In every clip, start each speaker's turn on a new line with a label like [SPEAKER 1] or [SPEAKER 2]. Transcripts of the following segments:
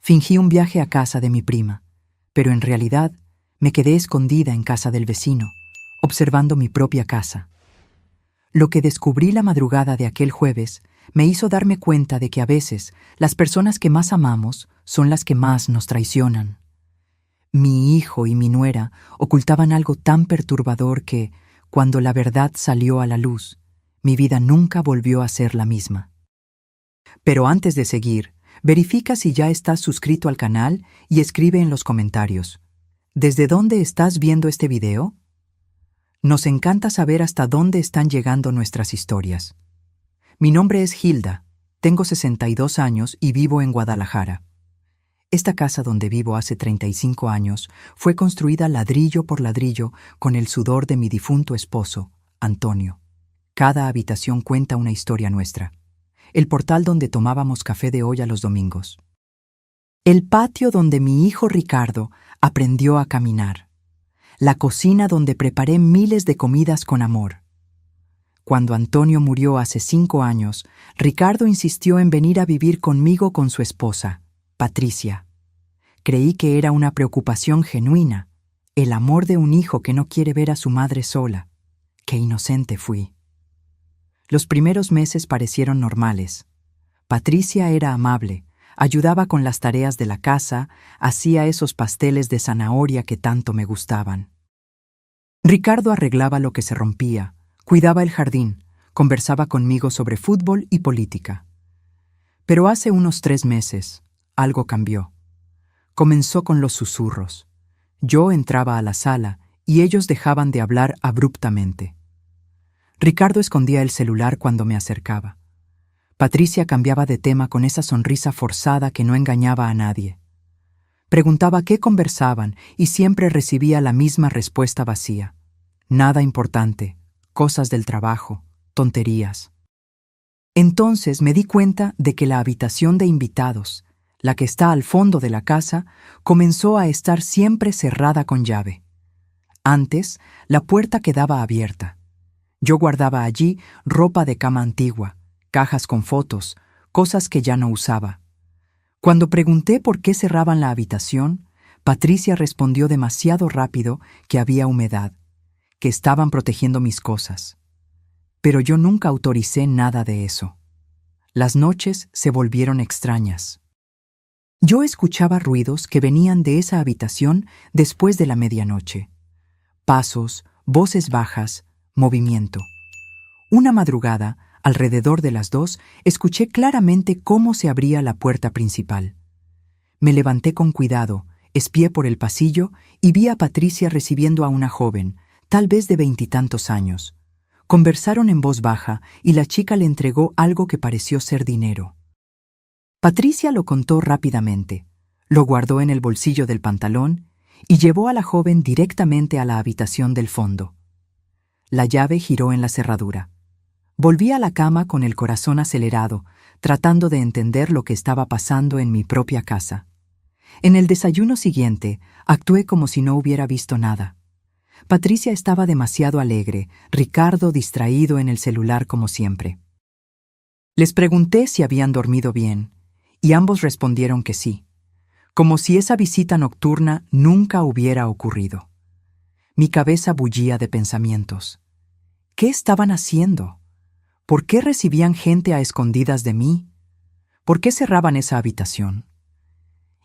[SPEAKER 1] Fingí un viaje a casa de mi prima, pero en realidad me quedé escondida en casa del vecino, observando mi propia casa. Lo que descubrí la madrugada de aquel jueves me hizo darme cuenta de que a veces las personas que más amamos son las que más nos traicionan. Mi hijo y mi nuera ocultaban algo tan perturbador que, cuando la verdad salió a la luz, mi vida nunca volvió a ser la misma. Pero antes de seguir, verifica si ya estás suscrito al canal y escribe en los comentarios: ¿desde dónde estás viendo este video? Nos encanta saber hasta dónde están llegando nuestras historias. Mi nombre es Hilda, tengo 62 años y vivo en Guadalajara. Esta casa donde vivo hace 35 años fue construida ladrillo por ladrillo con el sudor de mi difunto esposo, Antonio. Cada habitación cuenta una historia nuestra. El portal donde tomábamos café de olla los domingos. El patio donde mi hijo Ricardo aprendió a caminar. La cocina donde preparé miles de comidas con amor. Cuando Antonio murió hace 5 años, Ricardo insistió en venir a vivir conmigo con su esposa, Patricia. Creí que era una preocupación genuina, el amor de un hijo que no quiere ver a su madre sola. Qué inocente fui. Los primeros meses parecieron normales. Patricia era amable, ayudaba con las tareas de la casa, hacía esos pasteles de zanahoria que tanto me gustaban. Ricardo arreglaba lo que se rompía, cuidaba el jardín, conversaba conmigo sobre fútbol y política. Pero hace unos 3 meses, algo cambió. Comenzó con los susurros. Yo entraba a la sala y ellos dejaban de hablar abruptamente. Ricardo escondía el celular cuando me acercaba. Patricia cambiaba de tema con esa sonrisa forzada que no engañaba a nadie. Preguntaba qué conversaban y siempre recibía la misma respuesta vacía. Nada importante, cosas del trabajo, tonterías. Entonces me di cuenta de que la habitación de invitados, la que está al fondo de la casa, comenzó a estar siempre cerrada con llave. Antes, la puerta quedaba abierta. Yo guardaba allí ropa de cama antigua, cajas con fotos, cosas que ya no usaba. Cuando pregunté por qué cerraban la habitación, Patricia respondió demasiado rápido que había humedad, que estaban protegiendo mis cosas. Pero yo nunca autoricé nada de eso. Las noches se volvieron extrañas. Yo escuchaba ruidos que venían de esa habitación después de la medianoche. Pasos, voces bajas, movimiento. Una madrugada, alrededor de las 2, escuché claramente cómo se abría la puerta principal. Me levanté con cuidado, espié por el pasillo y vi a Patricia recibiendo a una joven, tal vez de 20 y tantos años. Conversaron en voz baja y la chica le entregó algo que pareció ser dinero. Patricia lo contó rápidamente, lo guardó en el bolsillo del pantalón y llevó a la joven directamente a la habitación del fondo. La llave giró en la cerradura. Volví a la cama con el corazón acelerado, tratando de entender lo que estaba pasando en mi propia casa. En el desayuno siguiente, actué como si no hubiera visto nada. Patricia estaba demasiado alegre, Ricardo distraído en el celular como siempre. Les pregunté si habían dormido bien, y ambos respondieron que sí, como si esa visita nocturna nunca hubiera ocurrido. Mi cabeza bullía de pensamientos. ¿Qué estaban haciendo? ¿Por qué recibían gente a escondidas de mí? ¿Por qué cerraban esa habitación?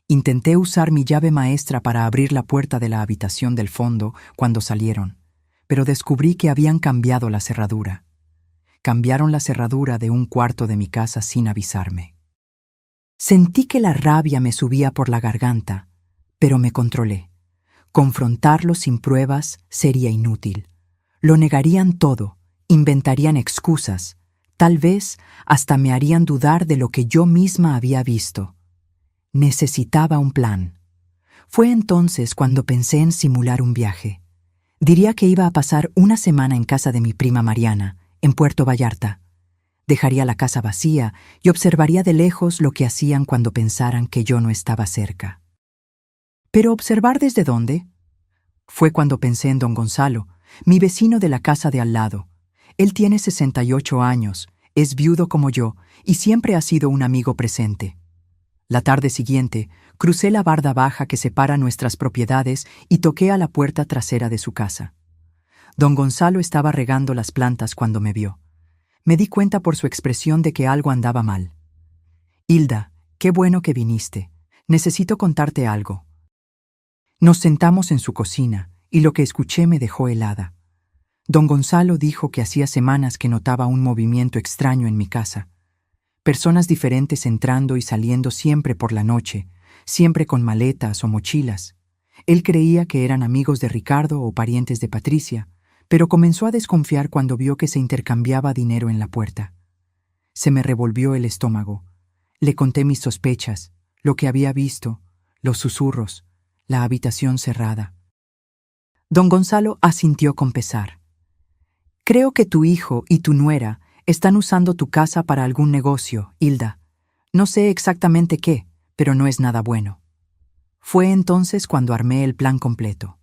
[SPEAKER 1] Intenté usar mi llave maestra para abrir la puerta de la habitación del fondo cuando salieron, pero descubrí que habían cambiado la cerradura. Cambiaron la cerradura de un cuarto de mi casa sin avisarme. Sentí que la rabia me subía por la garganta, pero me controlé. Confrontarlo sin pruebas sería inútil. Lo negarían todo, inventarían excusas, tal vez hasta me harían dudar de lo que yo misma había visto. Necesitaba un plan. Fue entonces cuando pensé en simular un viaje. Diría que iba a pasar una semana en casa de mi prima Mariana, en Puerto Vallarta. Dejaría la casa vacía y observaría de lejos lo que hacían cuando pensaran que yo no estaba cerca. ¿Pero observar desde dónde? Fue cuando pensé en don Gonzalo, mi vecino de la casa de al lado. Él tiene 68 años, es viudo como yo y siempre ha sido un amigo presente. La tarde siguiente, Crucé la barda baja que separa nuestras propiedades y toqué a la puerta trasera de su casa. Don Gonzalo estaba regando las plantas cuando me vio. Me di cuenta por su expresión de que algo andaba mal. «Hilda, qué bueno que viniste. Necesito contarte algo». Nos sentamos en su cocina y lo que escuché me dejó helada. Don Gonzalo dijo que hacía semanas que notaba un movimiento extraño en mi casa. Personas diferentes entrando y saliendo siempre por la noche, siempre con maletas o mochilas. Él creía que eran amigos de Ricardo o parientes de Patricia, pero comenzó a desconfiar cuando vio que se intercambiaba dinero en la puerta. Se me revolvió el estómago. Le conté mis sospechas, lo que había visto, los susurros, la habitación cerrada. Don Gonzalo asintió con pesar. «Creo que tu hijo y tu nuera están usando tu casa para algún negocio, Hilda. No sé exactamente qué, pero no es nada bueno». Fue entonces cuando armé el plan completo.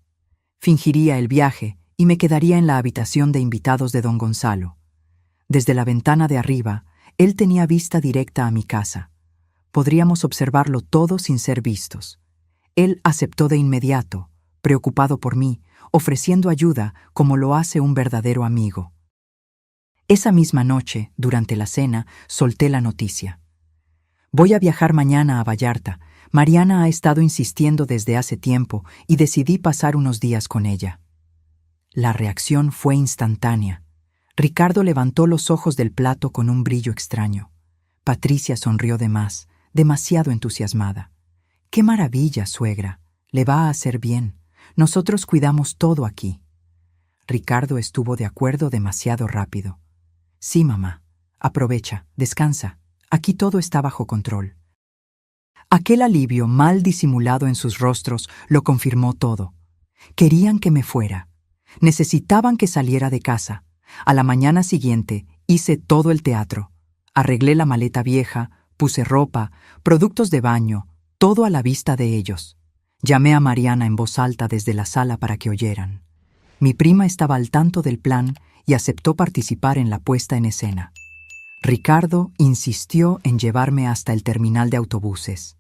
[SPEAKER 1] Fingiría el viaje y me quedaría en la habitación de invitados de don Gonzalo. Desde la ventana de arriba, él tenía vista directa a mi casa. Podríamos observarlo todo sin ser vistos. Él aceptó de inmediato, preocupado por mí, ofreciendo ayuda como lo hace un verdadero amigo. Esa misma noche, durante la cena, solté la noticia. «Voy a viajar mañana a Vallarta. Mariana ha estado insistiendo desde hace tiempo y decidí pasar unos días con ella». La reacción fue instantánea. Ricardo levantó los ojos del plato con un brillo extraño. Patricia sonrió de más, demasiado entusiasmada. «¡Qué maravilla, suegra! Le va a hacer bien. Nosotros cuidamos todo aquí». Ricardo estuvo de acuerdo demasiado rápido. «Sí, mamá. Aprovecha, descansa. Aquí todo está bajo control». Aquel alivio mal disimulado en sus rostros lo confirmó todo. Querían que me fuera. Necesitaban que saliera de casa. A la mañana siguiente hice todo el teatro. Arreglé la maleta vieja, puse ropa, productos de baño, todo a la vista de ellos. Llamé a Mariana en voz alta desde la sala para que oyeran. Mi prima estaba al tanto del plan y aceptó participar en la puesta en escena. Ricardo insistió en llevarme hasta el terminal de autobuses.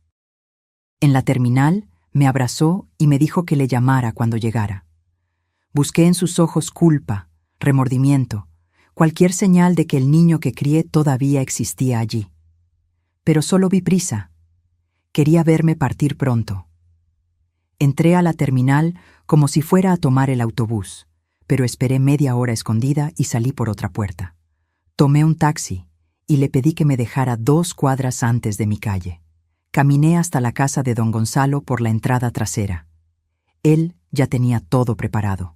[SPEAKER 1] En la terminal me abrazó y me dijo que le llamara cuando llegara. Busqué en sus ojos culpa, remordimiento, cualquier señal de que el niño que crié todavía existía allí. Pero solo vi prisa. Quería verme partir pronto. Entré a la terminal como si fuera a tomar el autobús, pero esperé media hora escondida y salí por otra puerta. Tomé un taxi y le pedí que me dejara 2 cuadras antes de mi calle. Caminé hasta la casa de don Gonzalo por la entrada trasera. Él ya tenía todo preparado.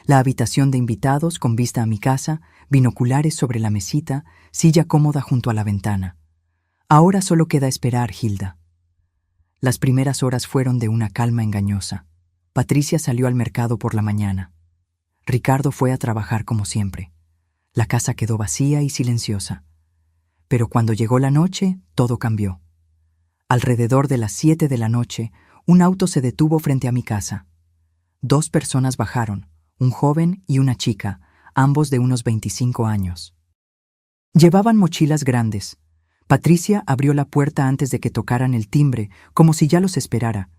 [SPEAKER 1] La habitación de invitados con vista a mi casa, binoculares sobre la mesita, silla cómoda junto a la ventana. Ahora solo queda esperar, Hilda. Las primeras horas fueron de una calma engañosa. Patricia salió al mercado por la mañana. Ricardo fue a trabajar como siempre. La casa quedó vacía y silenciosa. Pero cuando llegó la noche, todo cambió. Alrededor de las 7 de la noche, un auto se detuvo frente a mi casa. 2 personas bajaron, un joven y una chica, ambos de unos 25 años. Llevaban mochilas grandes. Patricia abrió la puerta antes de que tocaran el timbre, como si ya los esperara.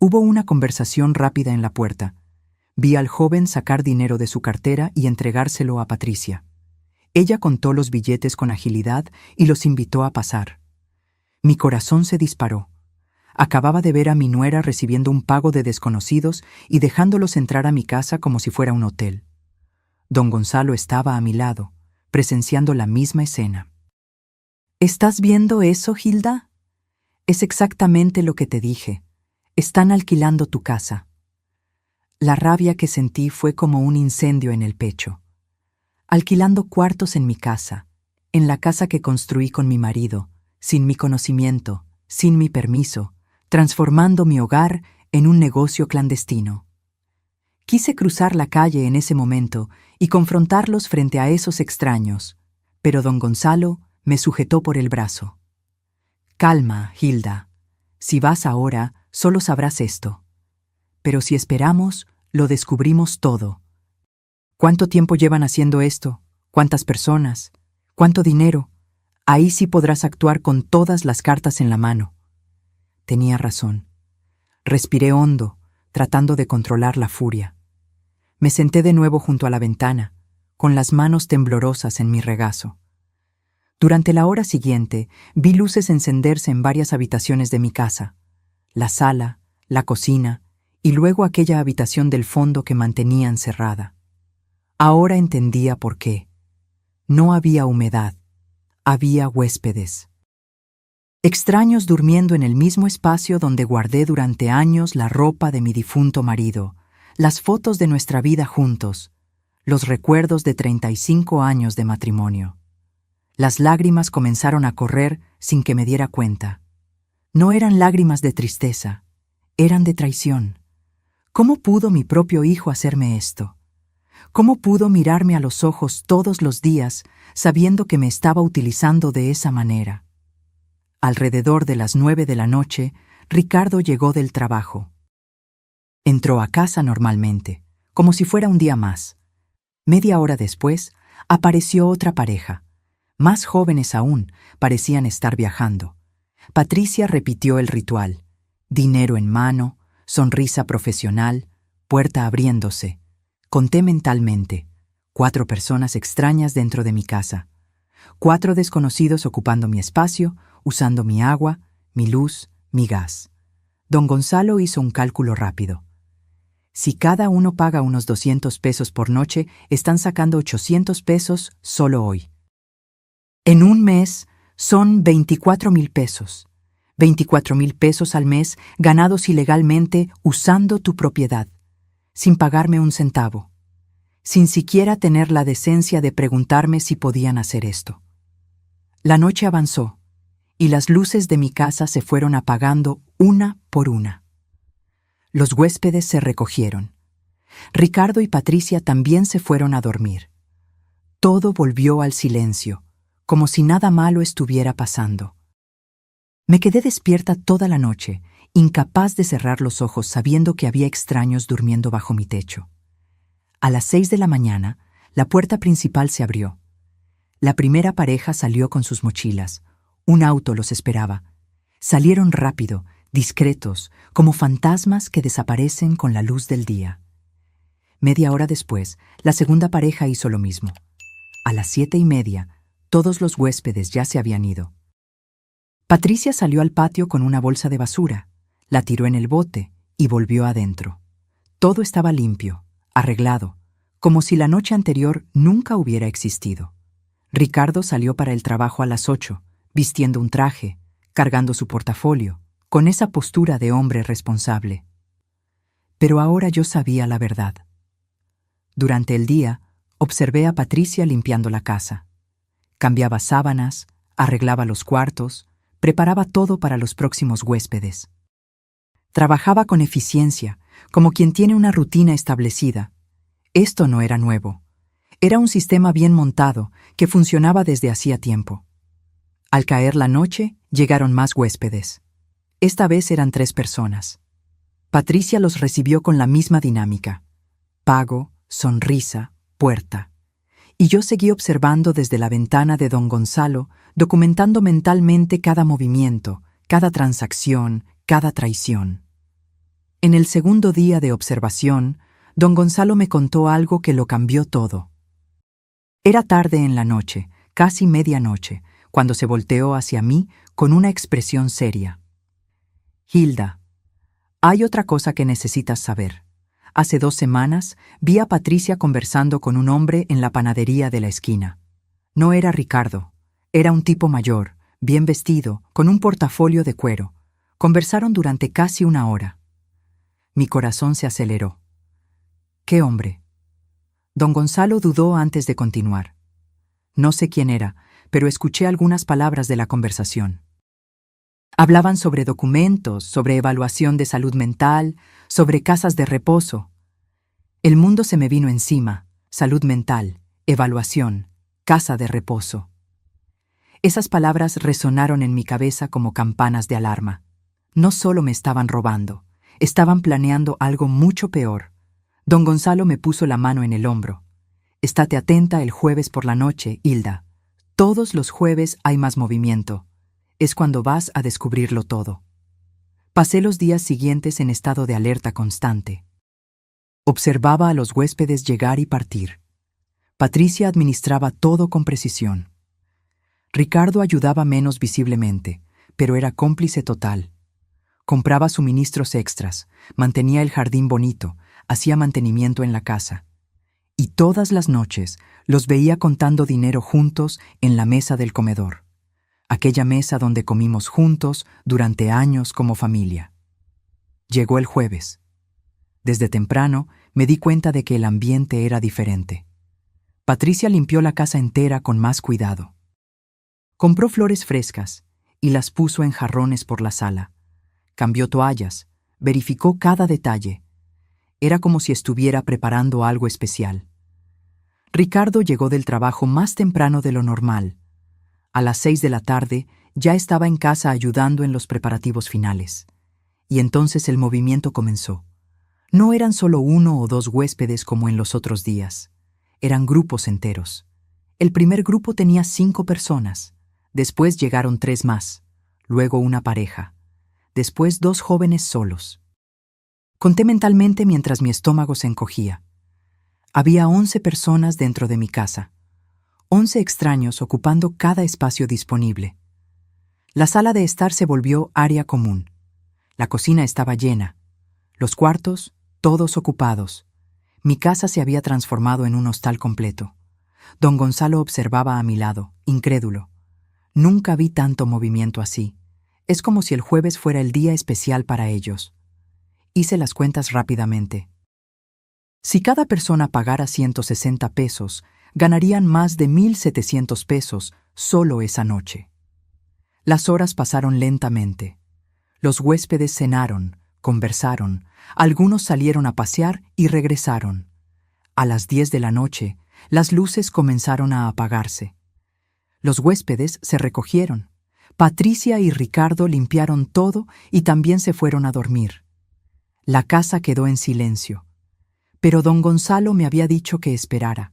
[SPEAKER 1] Hubo una conversación rápida en la puerta. Vi al joven sacar dinero de su cartera y entregárselo a Patricia. Ella contó los billetes con agilidad y los invitó a pasar. Mi corazón se disparó. Acababa de ver a mi nuera recibiendo un pago de desconocidos y dejándolos entrar a mi casa como si fuera un hotel. Don Gonzalo estaba a mi lado, presenciando la misma escena. ¿Estás viendo eso, Hilda? Es exactamente lo que te dije. Están alquilando tu casa. La rabia que sentí fue como un incendio en el pecho. Alquilando cuartos en mi casa, en la casa que construí con mi marido, sin mi conocimiento, sin mi permiso, transformando mi hogar en un negocio clandestino. Quise cruzar la calle en ese momento y confrontarlos frente a esos extraños, pero don Gonzalo me sujetó por el brazo. «Calma, Hilda. Si vas ahora, solo sabrás esto. Pero si esperamos, lo descubrimos todo. ¿Cuánto tiempo llevan haciendo esto? ¿Cuántas personas? ¿Cuánto dinero? Ahí sí podrás actuar con todas las cartas en la mano. Tenía razón. Respiré hondo, tratando de controlar la furia. Me senté de nuevo junto a la ventana, con las manos temblorosas en mi regazo. Durante la hora siguiente, vi luces encenderse en varias habitaciones de mi casa, la sala, la cocina y luego aquella habitación del fondo que mantenían cerrada. Ahora entendía por qué. No había humedad, había huéspedes. Extraños durmiendo en el mismo espacio donde guardé durante años la ropa de mi difunto marido, las fotos de nuestra vida juntos, los recuerdos de 35 años de matrimonio. Las lágrimas comenzaron a correr sin que me diera cuenta. No eran lágrimas de tristeza, eran de traición. ¿Cómo pudo mi propio hijo hacerme esto? ¿Cómo pudo mirarme a los ojos todos los días sabiendo que me estaba utilizando de esa manera? Alrededor de las 9 de la noche, Ricardo llegó del trabajo. Entró a casa normalmente, como si fuera un día más. Media hora después, apareció otra pareja. Más jóvenes aún, parecían estar viajando. Patricia repitió el ritual. Dinero en mano, sonrisa profesional, puerta abriéndose. Conté mentalmente. 4 personas extrañas dentro de mi casa. 4 desconocidos ocupando mi espacio, usando mi agua, mi luz, mi gas. Don Gonzalo hizo un cálculo rápido. Si cada uno paga unos 200 pesos por noche, están sacando 800 pesos solo hoy. En un mes son 24,000 pesos. 24,000 pesos al mes ganados ilegalmente usando tu propiedad, sin pagarme un centavo, sin siquiera tener la decencia de preguntarme si podían hacer esto. La noche avanzó y las luces de mi casa se fueron apagando una por una. Los huéspedes se recogieron. Ricardo y Patricia también se fueron a dormir. Todo volvió al silencio, como si nada malo estuviera pasando. Me quedé despierta toda la noche, incapaz de cerrar los ojos sabiendo que había extraños durmiendo bajo mi techo. A las 6 de la mañana, la puerta principal se abrió. La primera pareja salió con sus mochilas. Un auto los esperaba. Salieron rápido, discretos, como fantasmas que desaparecen con la luz del día. Media hora después, la segunda pareja hizo lo mismo. A las 7:30, todos los huéspedes ya se habían ido. Patricia salió al patio con una bolsa de basura, la tiró en el bote y volvió adentro. Todo estaba limpio, arreglado, como si la noche anterior nunca hubiera existido. Ricardo salió para el trabajo a las 8, vistiendo un traje, cargando su portafolio, con esa postura de hombre responsable. Pero ahora yo sabía la verdad. Durante el día, observé a Patricia limpiando la casa. Cambiaba sábanas, arreglaba los cuartos, preparaba todo para los próximos huéspedes. Trabajaba con eficiencia, como quien tiene una rutina establecida. Esto no era nuevo. Era un sistema bien montado que funcionaba desde hacía tiempo. Al caer la noche, llegaron más huéspedes. Esta vez eran 3 personas. Patricia los recibió con la misma dinámica. Pago, sonrisa, puerta. Y yo seguí observando desde la ventana de don Gonzalo, documentando mentalmente cada movimiento, cada transacción, cada traición. En el segundo día de observación, don Gonzalo me contó algo que lo cambió todo. Era tarde en la noche, casi medianoche, cuando se volteó hacia mí con una expresión seria. Hilda, hay otra cosa que necesitas saber. Hace 2 semanas vi a Patricia conversando con un hombre en la panadería de la esquina. No era Ricardo, era un tipo mayor, bien vestido, con un portafolio de cuero. Conversaron durante casi 1 hora. Mi corazón se aceleró. ¿Qué hombre? Don Gonzalo dudó antes de continuar. No sé quién era, pero escuché algunas palabras de la conversación. Hablaban sobre documentos, sobre evaluación de salud mental, sobre casas de reposo. El mundo se me vino encima: salud mental, evaluación, casa de reposo. Esas palabras resonaron en mi cabeza como campanas de alarma. No solo me estaban robando, estaban planeando algo mucho peor. Don Gonzalo me puso la mano en el hombro. Estate atenta el jueves por la noche, Hilda. Todos los jueves hay más movimiento. Es cuando vas a descubrirlo todo. Pasé los días siguientes en estado de alerta constante. Observaba a los huéspedes llegar y partir. Patricia administraba todo con precisión. Ricardo ayudaba menos visiblemente, pero era cómplice total. Compraba suministros extras, mantenía el jardín bonito, hacía mantenimiento en la casa. Y todas las noches los veía contando dinero juntos en la mesa del comedor. Aquella mesa donde comimos juntos durante años como familia. Llegó el jueves. Desde temprano me di cuenta de que el ambiente era diferente. Patricia limpió la casa entera con más cuidado. Compró flores frescas y las puso en jarrones por la sala. Cambió toallas, verificó cada detalle. Era como si estuviera preparando algo especial. Ricardo llegó del trabajo más temprano de lo normal. A las 6 de la tarde ya estaba en casa ayudando en los preparativos finales. Y entonces el movimiento comenzó. No eran solo 1 o 2 huéspedes como en los otros días. Eran grupos enteros. El primer grupo tenía 5 personas. Después llegaron 3 más. Luego una pareja. Después 2 jóvenes solos. Conté mentalmente mientras mi estómago se encogía. Había 11 personas dentro de mi casa. 11 extraños ocupando cada espacio disponible. La sala de estar se volvió área común. La cocina estaba llena. Los cuartos, todos ocupados. Mi casa se había transformado en un hostal completo. Don Gonzalo observaba a mi lado, incrédulo. Nunca vi tanto movimiento así. Es como si el jueves fuera el día especial para ellos. Hice las cuentas rápidamente. Si cada persona pagara 160 pesos, ganarían más de 1,700 pesos solo esa noche. Las horas pasaron lentamente. Los huéspedes cenaron, conversaron, algunos salieron a pasear y regresaron. A las 10 de la noche, las luces comenzaron a apagarse. Los huéspedes se recogieron. Patricia y Ricardo limpiaron todo y también se fueron a dormir. La casa quedó en silencio. Pero don Gonzalo me había dicho que esperara,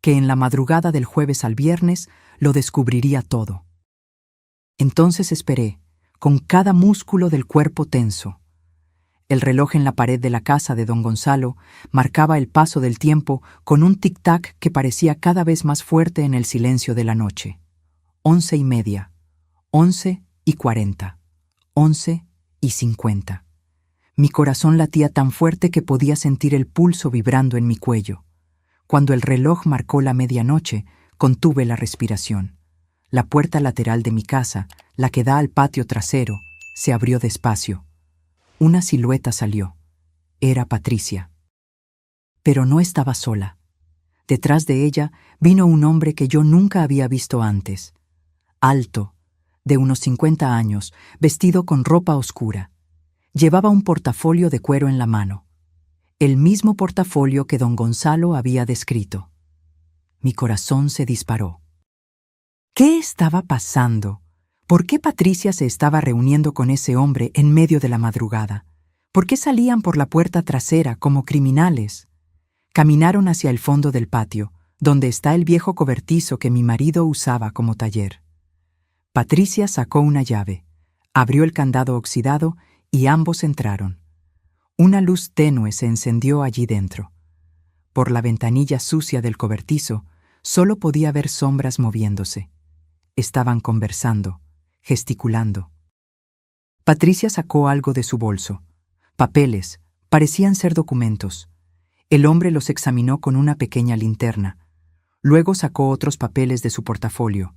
[SPEAKER 1] que en la madrugada del jueves al viernes lo descubriría todo. Entonces esperé, con cada músculo del cuerpo tenso. El reloj en la pared de la casa de don Gonzalo marcaba el paso del tiempo con un tic-tac que parecía cada vez más fuerte en el silencio de la noche. 11:30, 11:40, 11:50. Mi corazón latía tan fuerte que podía sentir el pulso vibrando en mi cuello. Cuando el reloj marcó la medianoche, contuve la respiración. La puerta lateral de mi casa, la que da al patio trasero, se abrió despacio. Una silueta salió. Era Patricia. Pero no estaba sola. Detrás de ella vino un hombre que yo nunca había visto antes. Alto, de unos 50 años, vestido con ropa oscura. Llevaba un portafolio de cuero en la mano. El mismo portafolio que don Gonzalo había descrito. Mi corazón se disparó. ¿Qué estaba pasando? ¿Por qué Patricia se estaba reuniendo con ese hombre en medio de la madrugada? ¿Por qué salían por la puerta trasera como criminales? Caminaron hacia el fondo del patio, donde está el viejo cobertizo que mi marido usaba como taller. Patricia sacó una llave, abrió el candado oxidado y ambos entraron. Una luz tenue se encendió allí dentro. Por la ventanilla sucia del cobertizo, solo podía ver sombras moviéndose. Estaban conversando, gesticulando. Patricia sacó algo de su bolso. Papeles, parecían ser documentos. El hombre los examinó con una pequeña linterna. Luego sacó otros papeles de su portafolio.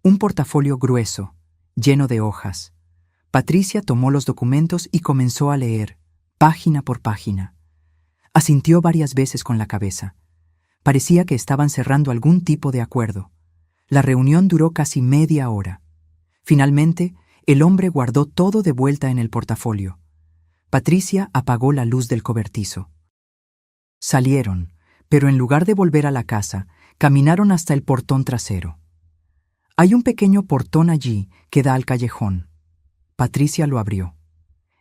[SPEAKER 1] Un portafolio grueso, lleno de hojas. Patricia tomó los documentos y comenzó a leer, página por página. Asintió varias veces con la cabeza. Parecía que estaban cerrando algún tipo de acuerdo. La reunión duró casi media hora. Finalmente, el hombre guardó todo de vuelta en el portafolio. Patricia apagó la luz del cobertizo. Salieron, pero en lugar de volver a la casa, caminaron hasta el portón trasero. Hay un pequeño portón allí que da al callejón. Patricia lo abrió.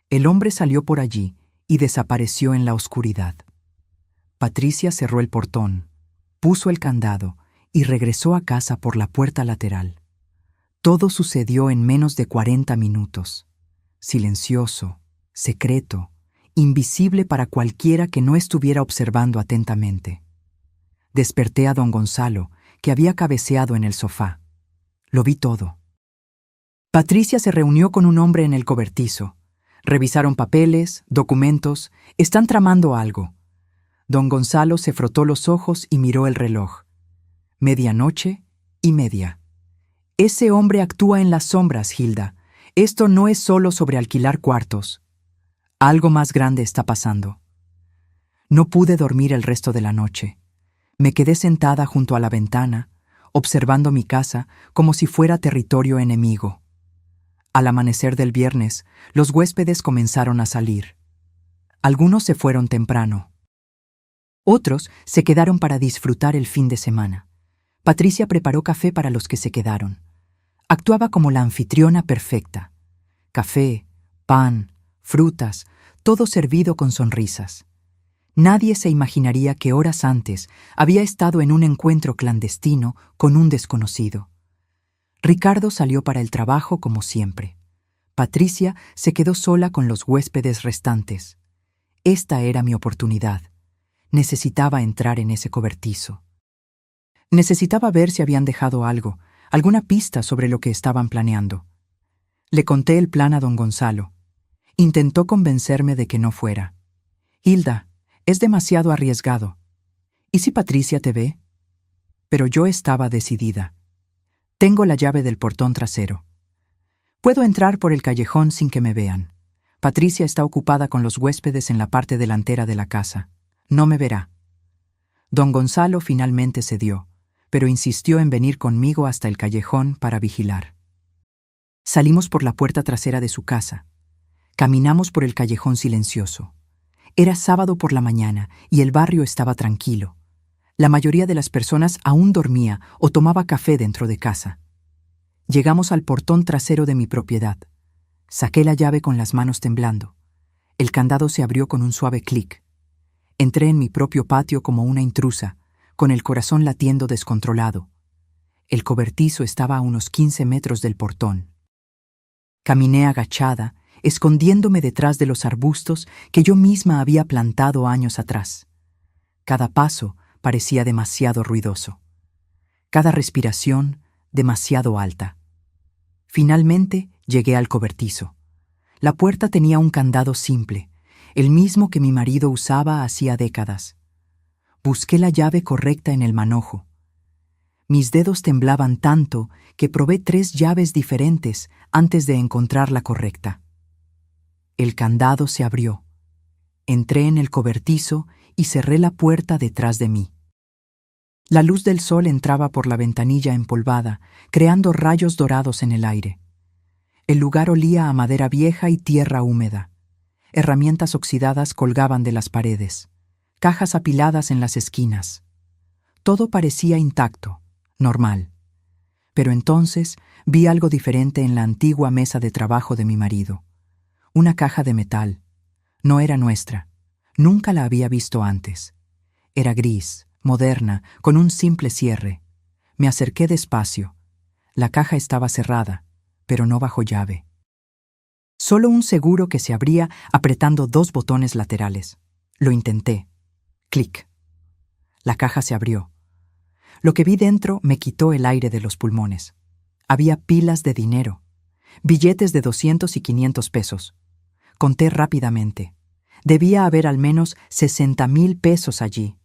[SPEAKER 1] El hombre salió por allí y desapareció en la oscuridad. Patricia cerró el portón, puso el candado y regresó a casa por la puerta lateral. Todo sucedió en menos de 40 minutos. Silencioso, secreto, invisible para cualquiera que no estuviera observando atentamente. Desperté a don Gonzalo, que había cabeceado en el sofá. Lo vi todo. Patricia se reunió con un hombre en el cobertizo. Revisaron papeles, documentos, están tramando algo. Don Gonzalo se frotó los ojos y miró el reloj. 00:30. Ese hombre actúa en las sombras, Hilda. Esto no es solo sobre alquilar cuartos. Algo más grande está pasando. No pude dormir el resto de la noche. Me quedé sentada junto a la ventana, observando mi casa como si fuera territorio enemigo. Al amanecer del viernes, los huéspedes comenzaron a salir. Algunos se fueron temprano. Otros se quedaron para disfrutar el fin de semana. Patricia preparó café para los que se quedaron. Actuaba como la anfitriona perfecta. Café, pan, frutas, todo servido con sonrisas. Nadie se imaginaría que horas antes había estado en un encuentro clandestino con un desconocido. Ricardo salió para el trabajo como siempre. Patricia se quedó sola con los huéspedes restantes. Esta era mi oportunidad. Necesitaba entrar en ese cobertizo. Necesitaba ver si habían dejado algo, alguna pista sobre lo que estaban planeando. Le conté el plan a don Gonzalo. Intentó convencerme de que no fuera. Hilda, es demasiado arriesgado. ¿Y si Patricia te ve? Pero yo estaba decidida. Tengo la llave del portón trasero. Puedo entrar por el callejón sin que me vean. Patricia está ocupada con los huéspedes en la parte delantera de la casa. No me verá. Don Gonzalo finalmente cedió, pero insistió en venir conmigo hasta el callejón para vigilar. Salimos por la puerta trasera de su casa. Caminamos por el callejón silencioso. Era sábado por la mañana y el barrio estaba tranquilo. La mayoría de las personas aún dormía o tomaba café dentro de casa. Llegamos al portón trasero de mi propiedad. Saqué la llave con las manos temblando. El candado se abrió con un suave clic. Entré en mi propio patio como una intrusa, con el corazón latiendo descontrolado. El cobertizo estaba a unos 15 metros del portón. Caminé agachada, escondiéndome detrás de los arbustos que yo misma había plantado años atrás. Cada paso parecía demasiado ruidoso. Cada respiración demasiado alta. Finalmente llegué al cobertizo. La puerta tenía un candado simple, el mismo que mi marido usaba hacía décadas. Busqué la llave correcta en el manojo. Mis dedos temblaban tanto que probé 3 llaves diferentes antes de encontrar la correcta. El candado se abrió. Entré en el cobertizo y cerré la puerta detrás de mí. La luz del sol entraba por la ventanilla empolvada, creando rayos dorados en el aire. El lugar olía a madera vieja y tierra húmeda. Herramientas oxidadas colgaban de las paredes, cajas apiladas en las esquinas. Todo parecía intacto, normal. Pero entonces vi algo diferente en la antigua mesa de trabajo de mi marido. Una caja de metal. No era nuestra. Nunca la había visto antes. Era gris, moderna, con un simple cierre. Me acerqué despacio. La caja estaba cerrada, pero no bajo llave. Solo un seguro que se abría apretando 2 botones laterales. Lo intenté. Clic. La caja se abrió. Lo que vi dentro me quitó el aire de los pulmones. Había pilas de dinero. Billetes de 200 y 500 pesos. Conté rápidamente. Debía haber al menos 60,000 pesos allí.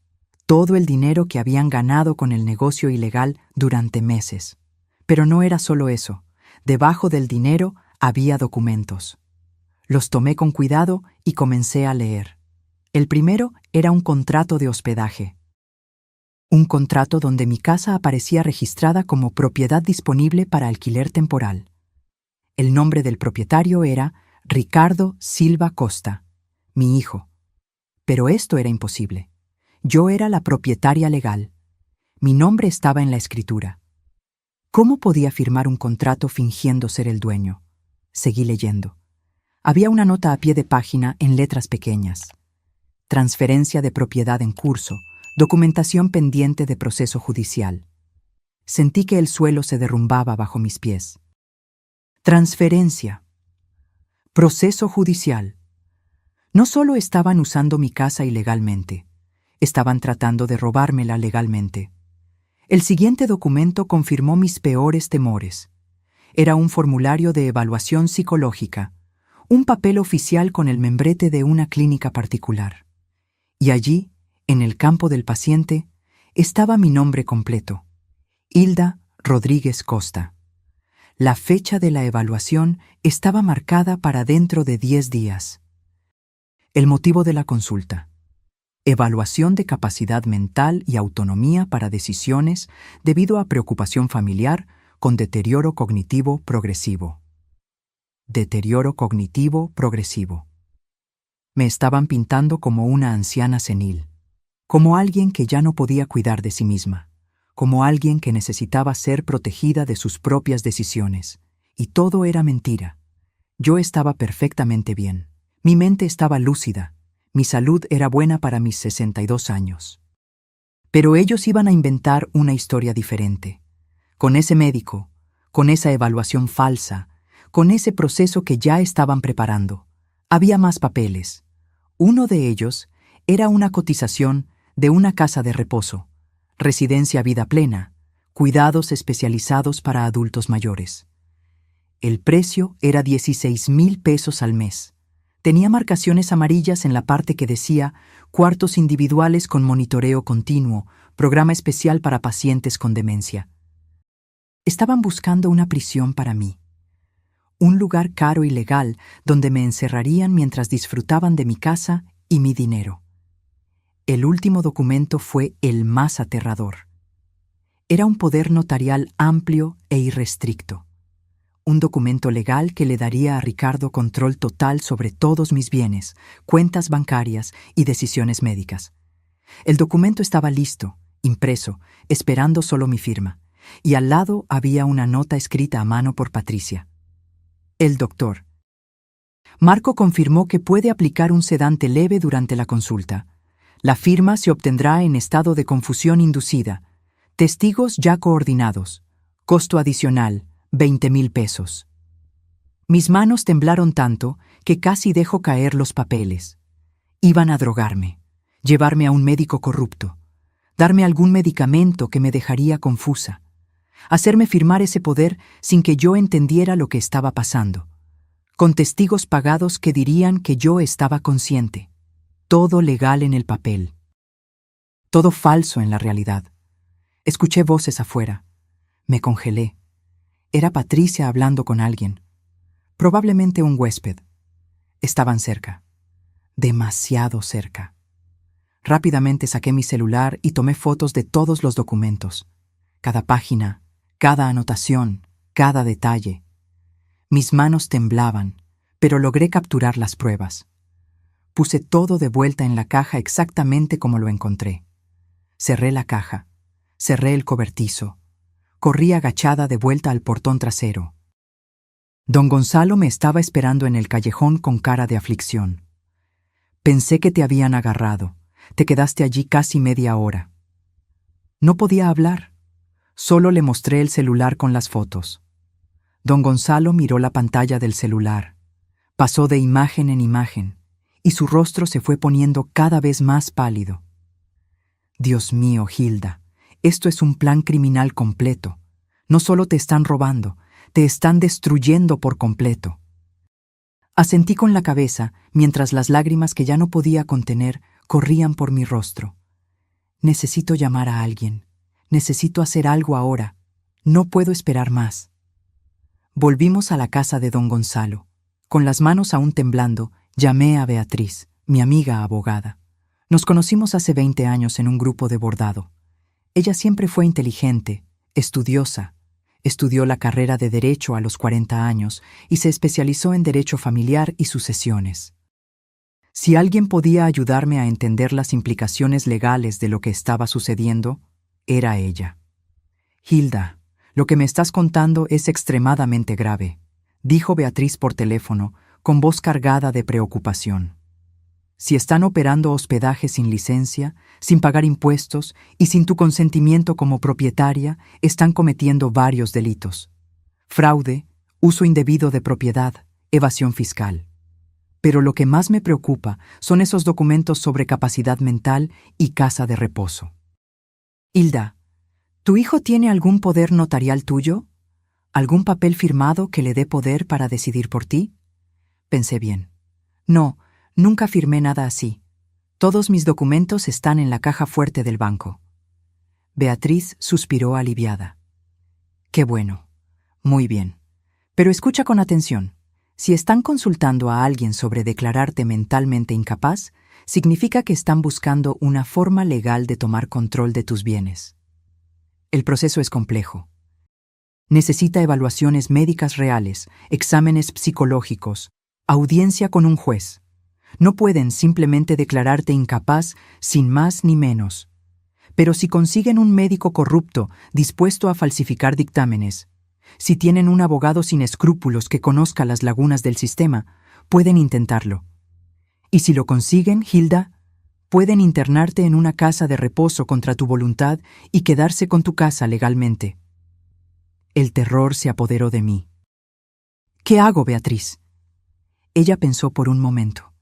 [SPEAKER 1] Todo el dinero que habían ganado con el negocio ilegal durante meses. Pero no era solo eso. Debajo del dinero había documentos. Los tomé con cuidado y comencé a leer. El primero era un contrato de hospedaje. Un contrato donde mi casa aparecía registrada como propiedad disponible para alquiler temporal. El nombre del propietario era Ricardo Silva Costa, mi hijo. Pero esto era imposible. Yo era la propietaria legal. Mi nombre estaba en la escritura. ¿Cómo podía firmar un contrato fingiendo ser el dueño? Seguí leyendo. Había una nota a pie de página en letras pequeñas. Transferencia de propiedad en curso, documentación pendiente de proceso judicial. Sentí que el suelo se derrumbaba bajo mis pies. Transferencia. Proceso judicial. No solo estaban usando mi casa ilegalmente, estaban tratando de robármela legalmente. El siguiente documento confirmó mis peores temores. Era un formulario de evaluación psicológica, un papel oficial con el membrete de una clínica particular. Y allí, en el campo del paciente, estaba mi nombre completo: Hilda Rodríguez Costa. La fecha de la evaluación estaba marcada para dentro de 10 días. El motivo de la consulta: evaluación de capacidad mental y autonomía para decisiones debido a preocupación familiar con deterioro cognitivo progresivo. Deterioro cognitivo progresivo. Me estaban pintando como una anciana senil, como alguien que ya no podía cuidar de sí misma, como alguien que necesitaba ser protegida de sus propias decisiones. Y todo era mentira. Yo estaba perfectamente bien. Mi mente estaba lúcida. Mi salud era buena para mis 62 años. Pero ellos iban a inventar una historia diferente. Con ese médico, con esa evaluación falsa, con ese proceso que ya estaban preparando. Había más papeles. Uno de ellos era una cotización de una casa de reposo, residencia vida plena, cuidados especializados para adultos mayores. El precio era 16,000 pesos al mes. Tenía marcaciones amarillas en la parte que decía cuartos individuales con monitoreo continuo, programa especial para pacientes con demencia. Estaban buscando una prisión para mí. Un lugar caro y legal donde me encerrarían mientras disfrutaban de mi casa y mi dinero. El último documento fue el más aterrador. Era un poder notarial amplio e irrestricto. Un documento legal que le daría a Ricardo control total sobre todos mis bienes, cuentas bancarias y decisiones médicas. El documento estaba listo, impreso, esperando solo mi firma, y al lado había una nota escrita a mano por Patricia. El doctor. Marco confirmó que puede aplicar un sedante leve durante la consulta. La firma se obtendrá en estado de confusión inducida. Testigos ya coordinados. Costo adicional, 20,000 pesos. Mis manos temblaron tanto que casi dejo caer los papeles. Iban a drogarme, llevarme a un médico corrupto, darme algún medicamento que me dejaría confusa, hacerme firmar ese poder sin que yo entendiera lo que estaba pasando, con testigos pagados que dirían que yo estaba consciente. Todo legal en el papel. Todo falso en la realidad. Escuché voces afuera. Me congelé. Era Patricia hablando con alguien. Probablemente un huésped. Estaban cerca. Demasiado cerca. Rápidamente saqué mi celular y tomé fotos de todos los documentos. Cada página, cada anotación, cada detalle. Mis manos temblaban, pero logré capturar las pruebas. Puse todo de vuelta en la caja exactamente como lo encontré. Cerré la caja, cerré el cobertizo. Corrí agachada de vuelta al portón trasero. Don Gonzalo me estaba esperando en el callejón con cara de aflicción. Pensé que te habían agarrado. Te quedaste allí casi media hora. No podía hablar. Solo le mostré el celular con las fotos. Don Gonzalo miró la pantalla del celular. Pasó de imagen en imagen, y su rostro se fue poniendo cada vez más pálido. Dios mío, Hilda, esto es un plan criminal completo. No solo te están robando, te están destruyendo por completo. Asentí con la cabeza mientras las lágrimas que ya no podía contener corrían por mi rostro. Necesito llamar a alguien. Necesito hacer algo ahora. No puedo esperar más. Volvimos a la casa de don Gonzalo. Con las manos aún temblando, llamé a Beatriz, mi amiga abogada. Nos conocimos hace 20 años en un grupo de bordado. Ella siempre fue inteligente, estudiosa. Estudió la carrera de Derecho a los 40 años y se especializó en Derecho Familiar y Sucesiones. Si alguien podía ayudarme a entender las implicaciones legales de lo que estaba sucediendo, era ella. Hilda, lo que me estás contando es extremadamente grave, dijo Beatriz por teléfono, con voz cargada de preocupación. Si están operando hospedaje sin licencia, sin pagar impuestos y sin tu consentimiento como propietaria, están cometiendo varios delitos: fraude, uso indebido de propiedad, evasión fiscal. Pero lo que más me preocupa son esos documentos sobre capacidad mental y casa de reposo. Hilda, ¿tu hijo tiene algún poder notarial tuyo? ¿Algún papel firmado que le dé poder para decidir por ti? Pensé bien. No, nunca firmé nada así. Todos mis documentos están en la caja fuerte del banco. Beatriz suspiró aliviada. Qué bueno. Muy bien. Pero escucha con atención. Si están consultando a alguien sobre declararte mentalmente incapaz, significa que están buscando una forma legal de tomar control de tus bienes. El proceso es complejo. Necesita evaluaciones médicas reales, exámenes psicológicos, audiencia con un juez. No pueden simplemente declararte incapaz sin más ni menos. Pero si consiguen un médico corrupto dispuesto a falsificar dictámenes, si tienen un abogado sin escrúpulos que conozca las lagunas del sistema, pueden intentarlo. Y si lo consiguen, Hilda, pueden internarte en una casa de reposo contra tu voluntad y quedarse con tu casa legalmente. El terror se apoderó de mí. ¿Qué hago, Beatriz? Ella pensó por un momento.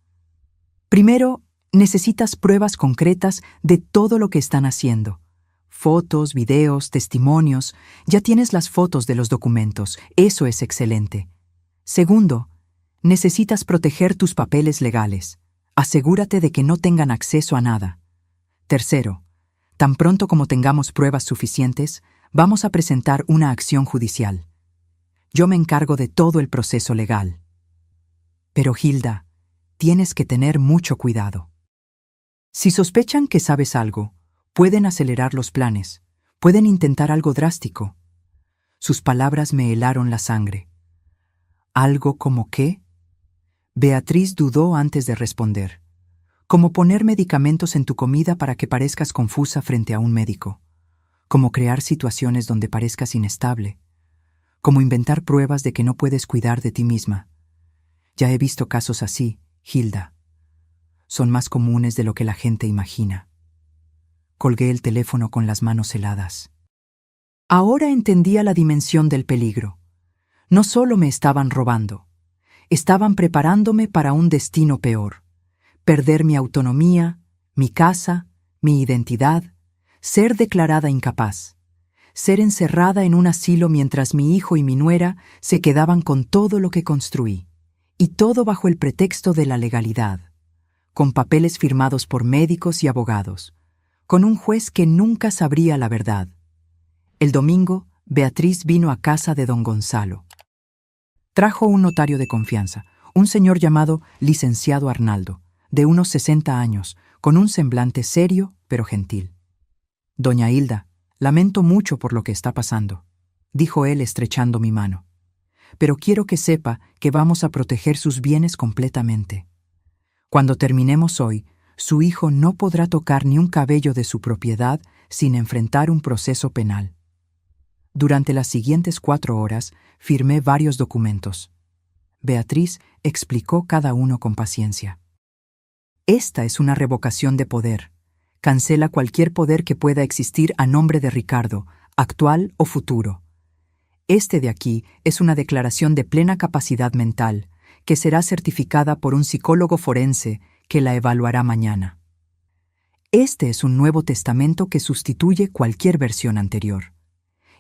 [SPEAKER 1] Primero, necesitas pruebas concretas de todo lo que están haciendo. Fotos, videos, testimonios. Ya tienes las fotos de los documentos. Eso es excelente. Segundo, necesitas proteger tus papeles legales. Asegúrate de que no tengan acceso a nada. Tercero, tan pronto como tengamos pruebas suficientes, vamos a presentar una acción judicial. Yo me encargo de todo el proceso legal. Pero, Hilda, tienes que tener mucho cuidado. Si sospechan que sabes algo, pueden acelerar los planes, pueden intentar algo drástico. Sus palabras me helaron la sangre. ¿Algo como qué? Beatriz dudó antes de responder. Como poner medicamentos en tu comida para que parezcas confusa frente a un médico. Como crear situaciones donde parezcas inestable. Como inventar pruebas de que no puedes cuidar de ti misma. Ya he visto casos así, Hilda. Son más comunes de lo que la gente imagina. Colgué el teléfono con las manos heladas. Ahora entendía la dimensión del peligro. No solo me estaban robando, estaban preparándome para un destino peor. Perder mi autonomía, mi casa, mi identidad, ser declarada incapaz, ser encerrada en un asilo mientras mi hijo y mi nuera se quedaban con todo lo que construí, y todo bajo el pretexto de la legalidad, con papeles firmados por médicos y abogados, con un juez que nunca sabría la verdad. El domingo, Beatriz vino a casa de don Gonzalo. Trajo un notario de confianza, un señor llamado licenciado Arnaldo, de unos 60 años, con un semblante serio pero gentil. Doña Hilda, lamento mucho por lo que está pasando, dijo él estrechando mi mano. Pero quiero que sepa que vamos a proteger sus bienes completamente. Cuando terminemos hoy, su hijo no podrá tocar ni un cabello de su propiedad sin enfrentar un proceso penal. Durante las siguientes 4 horas, firmé varios documentos. Beatriz explicó cada uno con paciencia. Esta es una revocación de poder. Cancela cualquier poder que pueda existir a nombre de Ricardo, actual o futuro. Este de aquí es una declaración de plena capacidad mental, que será certificada por un psicólogo forense que la evaluará mañana. Este es un nuevo testamento que sustituye cualquier versión anterior,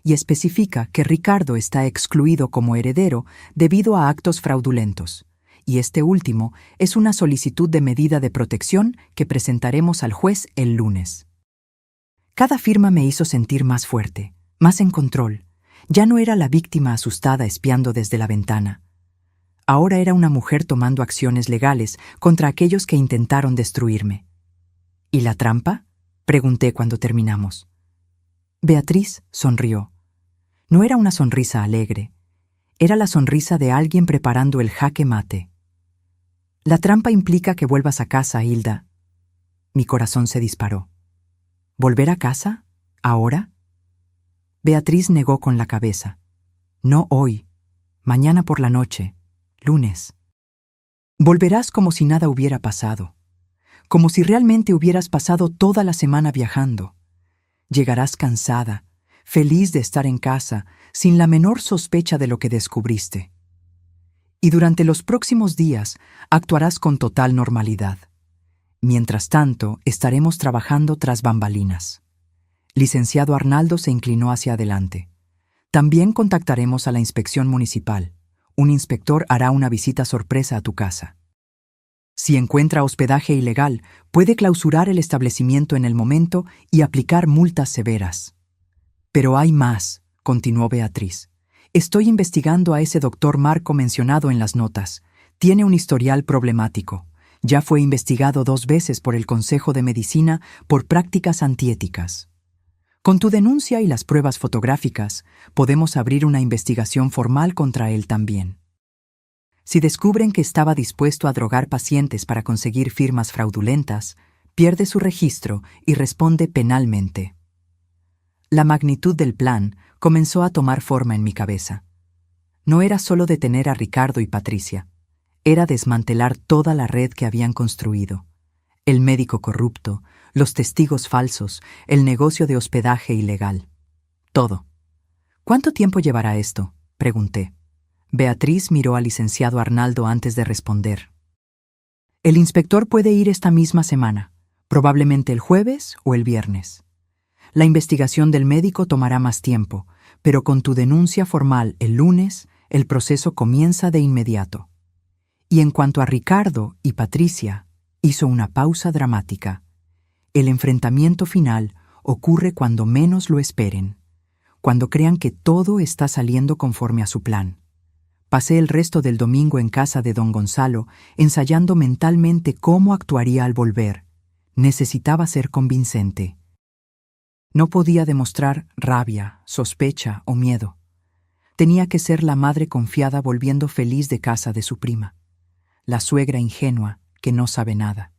[SPEAKER 1] y especifica que Ricardo está excluido como heredero debido a actos fraudulentos, y este último es una solicitud de medida de protección que presentaremos al juez el lunes. Cada firma me hizo sentir más fuerte, más en control. Ya no era la víctima asustada espiando desde la ventana. Ahora era una mujer tomando acciones legales contra aquellos que intentaron destruirme. ¿Y la trampa?, pregunté cuando terminamos. Beatriz sonrió. No era una sonrisa alegre. Era la sonrisa de alguien preparando el jaque mate. La trampa implica que vuelvas a casa, Hilda. Mi corazón se disparó. ¿Volver a casa? ¿Ahora? Beatriz negó con la cabeza. No hoy. Mañana por la noche. Lunes. Volverás como si nada hubiera pasado. Como si realmente hubieras pasado toda la semana viajando. Llegarás cansada, feliz de estar en casa, sin la menor sospecha de lo que descubriste. y durante los próximos días actuarás con total normalidad. Mientras tanto, estaremos trabajando tras bambalinas. Licenciado Arnaldo se inclinó hacia adelante. También contactaremos a la inspección municipal. Un inspector hará una visita sorpresa a tu casa. Si encuentra hospedaje ilegal, puede clausurar el establecimiento en el momento y aplicar multas severas. Pero hay más, continuó Beatriz. Estoy investigando a ese doctor Marco mencionado en las notas. Tiene un historial problemático. Ya fue investigado 2 veces por el Consejo de Medicina por prácticas antiéticas. Con tu denuncia y las pruebas fotográficas, podemos abrir una investigación formal contra él también. Si descubren que estaba dispuesto a drogar pacientes para conseguir firmas fraudulentas, pierde su registro y responde penalmente. La magnitud del plan comenzó a tomar forma en mi cabeza. No era solo detener a Ricardo y Patricia, era desmantelar toda la red que habían construido. El médico corrupto, los testigos falsos, el negocio de hospedaje ilegal. Todo. ¿Cuánto tiempo llevará esto?, pregunté. Beatriz miró al licenciado Arnaldo antes de responder. El inspector puede ir esta misma semana, probablemente el jueves o el viernes. La investigación del médico tomará más tiempo, pero con tu denuncia formal el lunes, el proceso comienza de inmediato. Y en cuanto a Ricardo y Patricia, hizo una pausa dramática. El enfrentamiento final ocurre cuando menos lo esperen, cuando crean que todo está saliendo conforme a su plan. Pasé el resto del domingo en casa de don Gonzalo, ensayando mentalmente cómo actuaría al volver. Necesitaba ser convincente. No podía demostrar rabia, sospecha o miedo. Tenía que ser la madre confiada volviendo feliz de casa de su prima. La suegra ingenua que no sabe nada.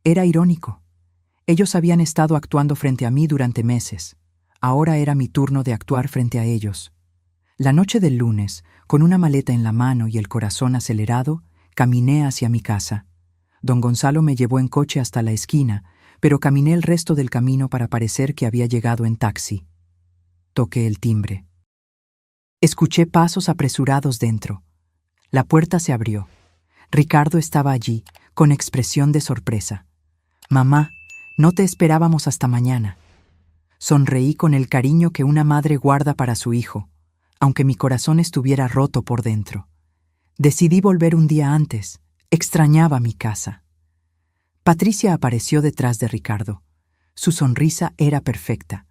[SPEAKER 1] Era irónico. Ellos habían estado actuando frente a mí durante meses. Ahora era mi turno de actuar frente a ellos. La noche del lunes, con una maleta en la mano y el corazón acelerado, caminé hacia mi casa. Don Gonzalo me llevó en coche hasta la esquina, pero caminé el resto del camino para parecer que había llegado en taxi. Toqué el timbre. Escuché pasos apresurados dentro. La puerta se abrió. Ricardo estaba allí, con expresión de sorpresa. «Mamá, no te esperábamos hasta mañana». Sonreí con el cariño que una madre guarda para su hijo, aunque mi corazón estuviera roto por dentro. Decidí volver un día antes. Extrañaba mi casa. Patricia apareció detrás de Ricardo. Su sonrisa era perfecta,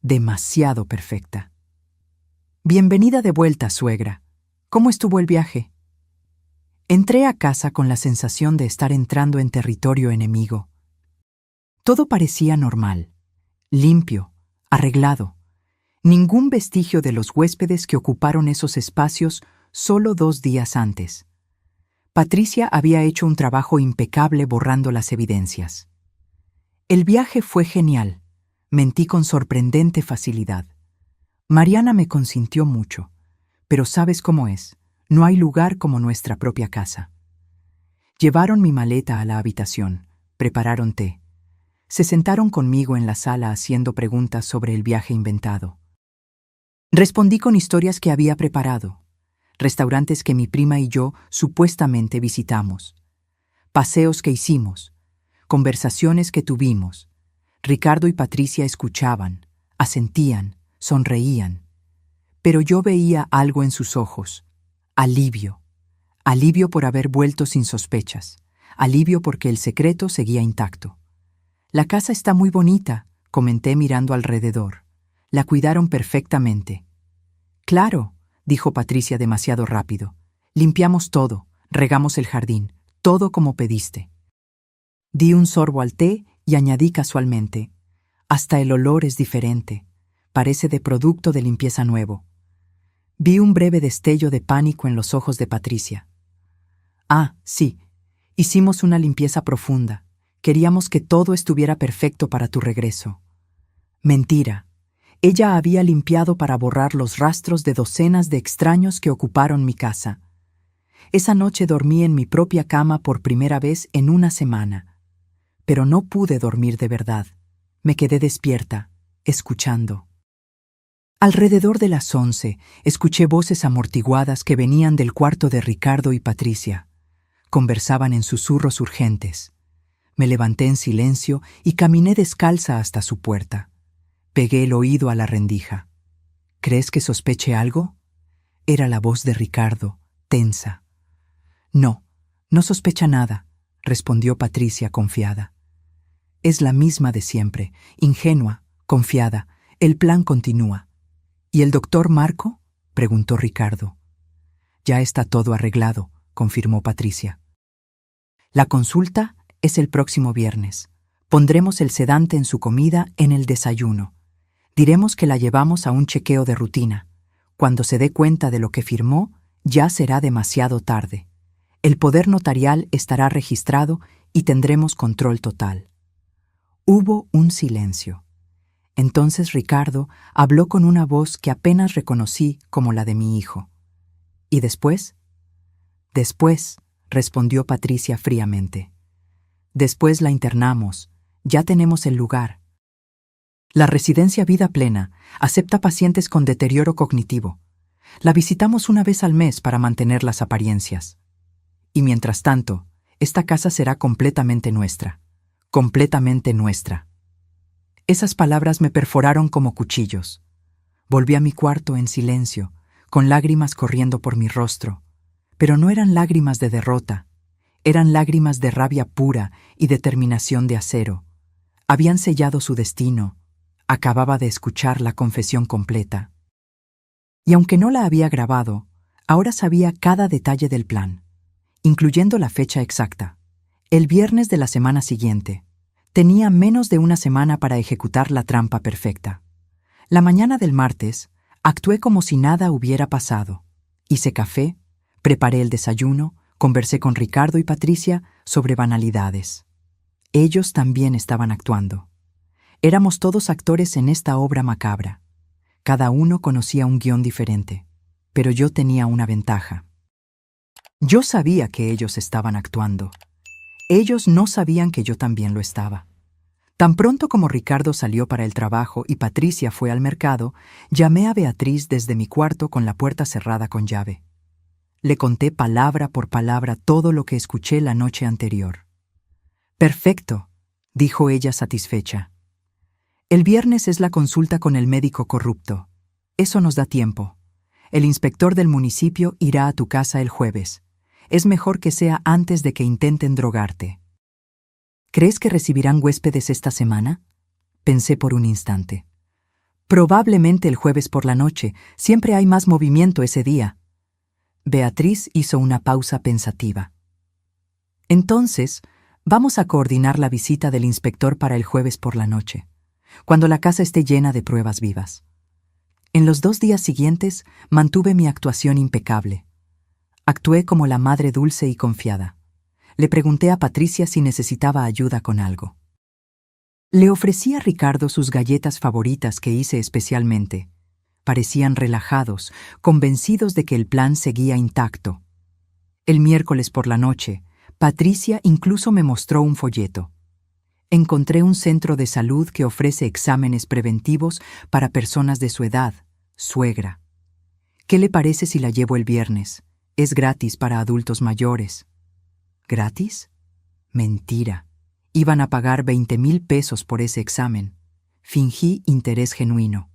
[SPEAKER 1] demasiado perfecta. «Bienvenida de vuelta, suegra. ¿Cómo estuvo el viaje?» Entré a casa con la sensación de estar entrando en territorio enemigo. Todo parecía normal, limpio, arreglado. Ningún vestigio de los huéspedes que ocuparon esos espacios solo 2 días antes. Patricia había hecho un trabajo impecable borrando las evidencias. El viaje fue genial. Mentí con sorprendente facilidad. Mariana me consintió mucho, pero sabes cómo es. No hay lugar como nuestra propia casa. Llevaron mi maleta a la habitación, prepararon té. Se sentaron conmigo en la sala haciendo preguntas sobre el viaje inventado. Respondí con historias que había preparado, restaurantes que mi prima y yo supuestamente visitamos, paseos que hicimos, conversaciones que tuvimos. Ricardo y Patricia escuchaban, asentían, sonreían. Pero yo veía algo en sus ojos. Alivio. Alivio por haber vuelto sin sospechas. Alivio porque el secreto seguía intacto. «La casa está muy bonita», comenté mirando alrededor. «La cuidaron perfectamente». «Claro», dijo Patricia demasiado rápido. «Limpiamos todo, regamos el jardín, todo como pediste». Di un sorbo al té y añadí casualmente: «Hasta el olor es diferente. Parece de producto de limpieza nuevo». Vi un breve destello de pánico en los ojos de Patricia. «Ah, sí, hicimos una limpieza profunda. Queríamos que todo estuviera perfecto para tu regreso». Mentira. Ella había limpiado para borrar los rastros de docenas de extraños que ocuparon mi casa. Esa noche dormí en mi propia cama por primera vez en una semana. Pero no pude dormir de verdad. Me quedé despierta, escuchando. Alrededor de las 11, escuché voces amortiguadas que venían del cuarto de Ricardo y Patricia. Conversaban en susurros urgentes. Me levanté en silencio y caminé descalza hasta su puerta. Pegué el oído a la rendija. ¿Crees que sospeche algo? Era la voz de Ricardo, tensa. No, no sospecha nada, respondió Patricia confiada. Es la misma de siempre, ingenua, confiada. El plan continúa. ¿Y el doctor Marco? Preguntó Ricardo. Ya está todo arreglado, confirmó Patricia. La consulta es el próximo viernes. Pondremos el sedante en su comida en el desayuno. Diremos que la llevamos a un chequeo de rutina. Cuando se dé cuenta de lo que firmó, ya será demasiado tarde. El poder notarial estará registrado y tendremos control total. Hubo un silencio. Entonces Ricardo habló con una voz que apenas reconocí como la de mi hijo. ¿Y después? Después, respondió Patricia fríamente. Después la internamos. Ya tenemos el lugar. La residencia Vida Plena acepta pacientes con deterioro cognitivo. La visitamos una vez al mes para mantener las apariencias. Y mientras tanto, esta casa será completamente nuestra. Completamente nuestra. Esas palabras me perforaron como cuchillos. Volví a mi cuarto en silencio, con lágrimas corriendo por mi rostro. Pero no eran lágrimas de derrota. Eran lágrimas de rabia pura y determinación de acero. Habían sellado su destino. Acababa de escuchar la confesión completa. Y aunque no la había grabado, ahora sabía cada detalle del plan, incluyendo la fecha exacta. El viernes de la semana siguiente. Tenía menos de una semana para ejecutar la trampa perfecta. La mañana del martes, actué como si nada hubiera pasado. Hice café, preparé el desayuno, conversé con Ricardo y Patricia sobre banalidades. Ellos también estaban actuando. Éramos todos actores en esta obra macabra. Cada uno conocía un guión diferente, pero yo tenía una ventaja. Yo sabía que ellos estaban actuando. Ellos no sabían que yo también lo estaba. Tan pronto como Ricardo salió para el trabajo y Patricia fue al mercado, llamé a Beatriz desde mi cuarto con la puerta cerrada con llave. Le conté palabra por palabra todo lo que escuché la noche anterior. «Perfecto», dijo ella satisfecha. «El viernes es la consulta con el médico corrupto. Eso nos da tiempo. El inspector del municipio irá a tu casa el jueves. Es mejor que sea antes de que intenten drogarte». «¿Crees que recibirán huéspedes esta semana?», pensé por un instante. «Probablemente el jueves por la noche. Siempre hay más movimiento ese día». Beatriz hizo una pausa pensativa. «Entonces, vamos a coordinar la visita del inspector para el jueves por la noche, cuando la casa esté llena de pruebas vivas». En los 2 días siguientes mantuve mi actuación impecable. Actué como la madre dulce y confiada. Le pregunté a Patricia si necesitaba ayuda con algo. Le ofrecí a Ricardo sus galletas favoritas que hice especialmente. Parecían relajados, convencidos de que el plan seguía intacto. El miércoles por la noche, Patricia incluso me mostró un folleto. Encontré un centro de salud que ofrece exámenes preventivos para personas de su edad, suegra. ¿Qué le parece si la llevo el viernes? Es gratis para adultos mayores. ¿Gratis? Mentira. Iban a pagar 20,000 pesos por ese examen. Fingí interés genuino.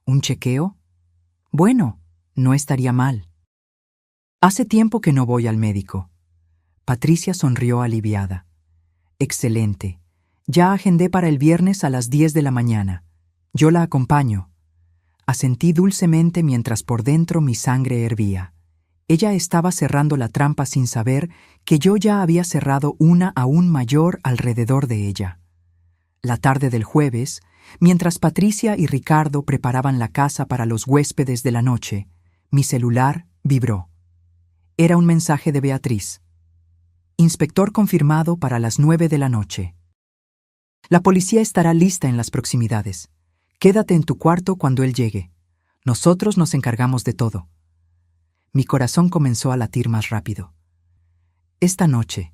[SPEAKER 1] ¿Un chequeo? Bueno, no estaría mal. Hace tiempo que no voy al médico. Patricia sonrió aliviada. Excelente. Ya agendé para el viernes a las 10 de la mañana. Yo la acompaño. Asentí dulcemente mientras por dentro mi sangre hervía. Ella estaba cerrando la trampa sin saber que yo ya había cerrado una aún mayor alrededor de ella. La tarde del jueves, mientras Patricia y Ricardo preparaban la casa para los huéspedes de la noche, mi celular vibró. Era un mensaje de Beatriz. Inspector confirmado para las 9 de la noche. La policía estará lista en las proximidades. Quédate en tu cuarto cuando él llegue. Nosotros nos encargamos de todo. Mi corazón comenzó a latir más rápido. Esta noche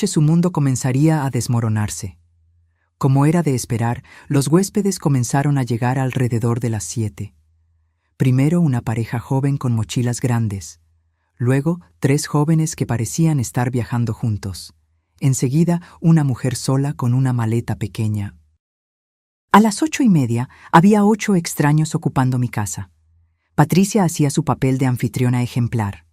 [SPEAKER 1] su mundo comenzaría a desmoronarse. Como era de esperar, los huéspedes comenzaron a llegar alrededor de las 7. Primero una pareja joven con mochilas grandes. Luego 3 jóvenes que parecían estar viajando juntos. Enseguida una mujer sola con una maleta pequeña. A las 8:30 había 8 extraños ocupando mi casa. Patricia hacía su papel de anfitriona ejemplar.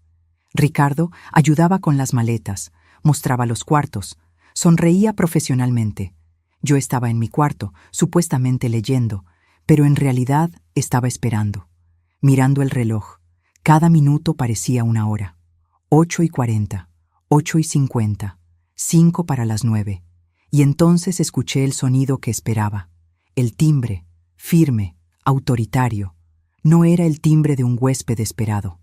[SPEAKER 1] Ricardo ayudaba con las maletas, mostraba los cuartos, sonreía profesionalmente. Yo estaba en mi cuarto, supuestamente leyendo, pero en realidad estaba esperando, mirando el reloj. Cada minuto parecía una hora. 8:40, 8:50, 5 para las 9. Y entonces escuché el sonido que esperaba. El timbre, firme, autoritario. No era el timbre de un huésped esperado.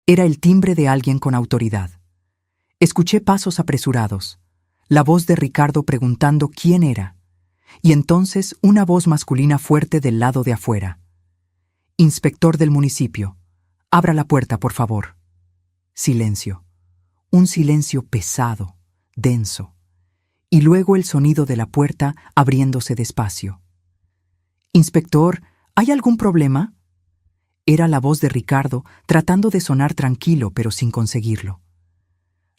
[SPEAKER 1] Era el timbre de alguien con autoridad. Escuché pasos apresurados, la voz de Ricardo preguntando quién era, y entonces una voz masculina fuerte del lado de afuera. «Inspector del municipio, abra la puerta, por favor». Silencio. Un silencio pesado, denso. Y luego el sonido de la puerta abriéndose despacio. «Inspector, ¿hay algún problema?» Era la voz de Ricardo tratando de sonar tranquilo, pero sin conseguirlo.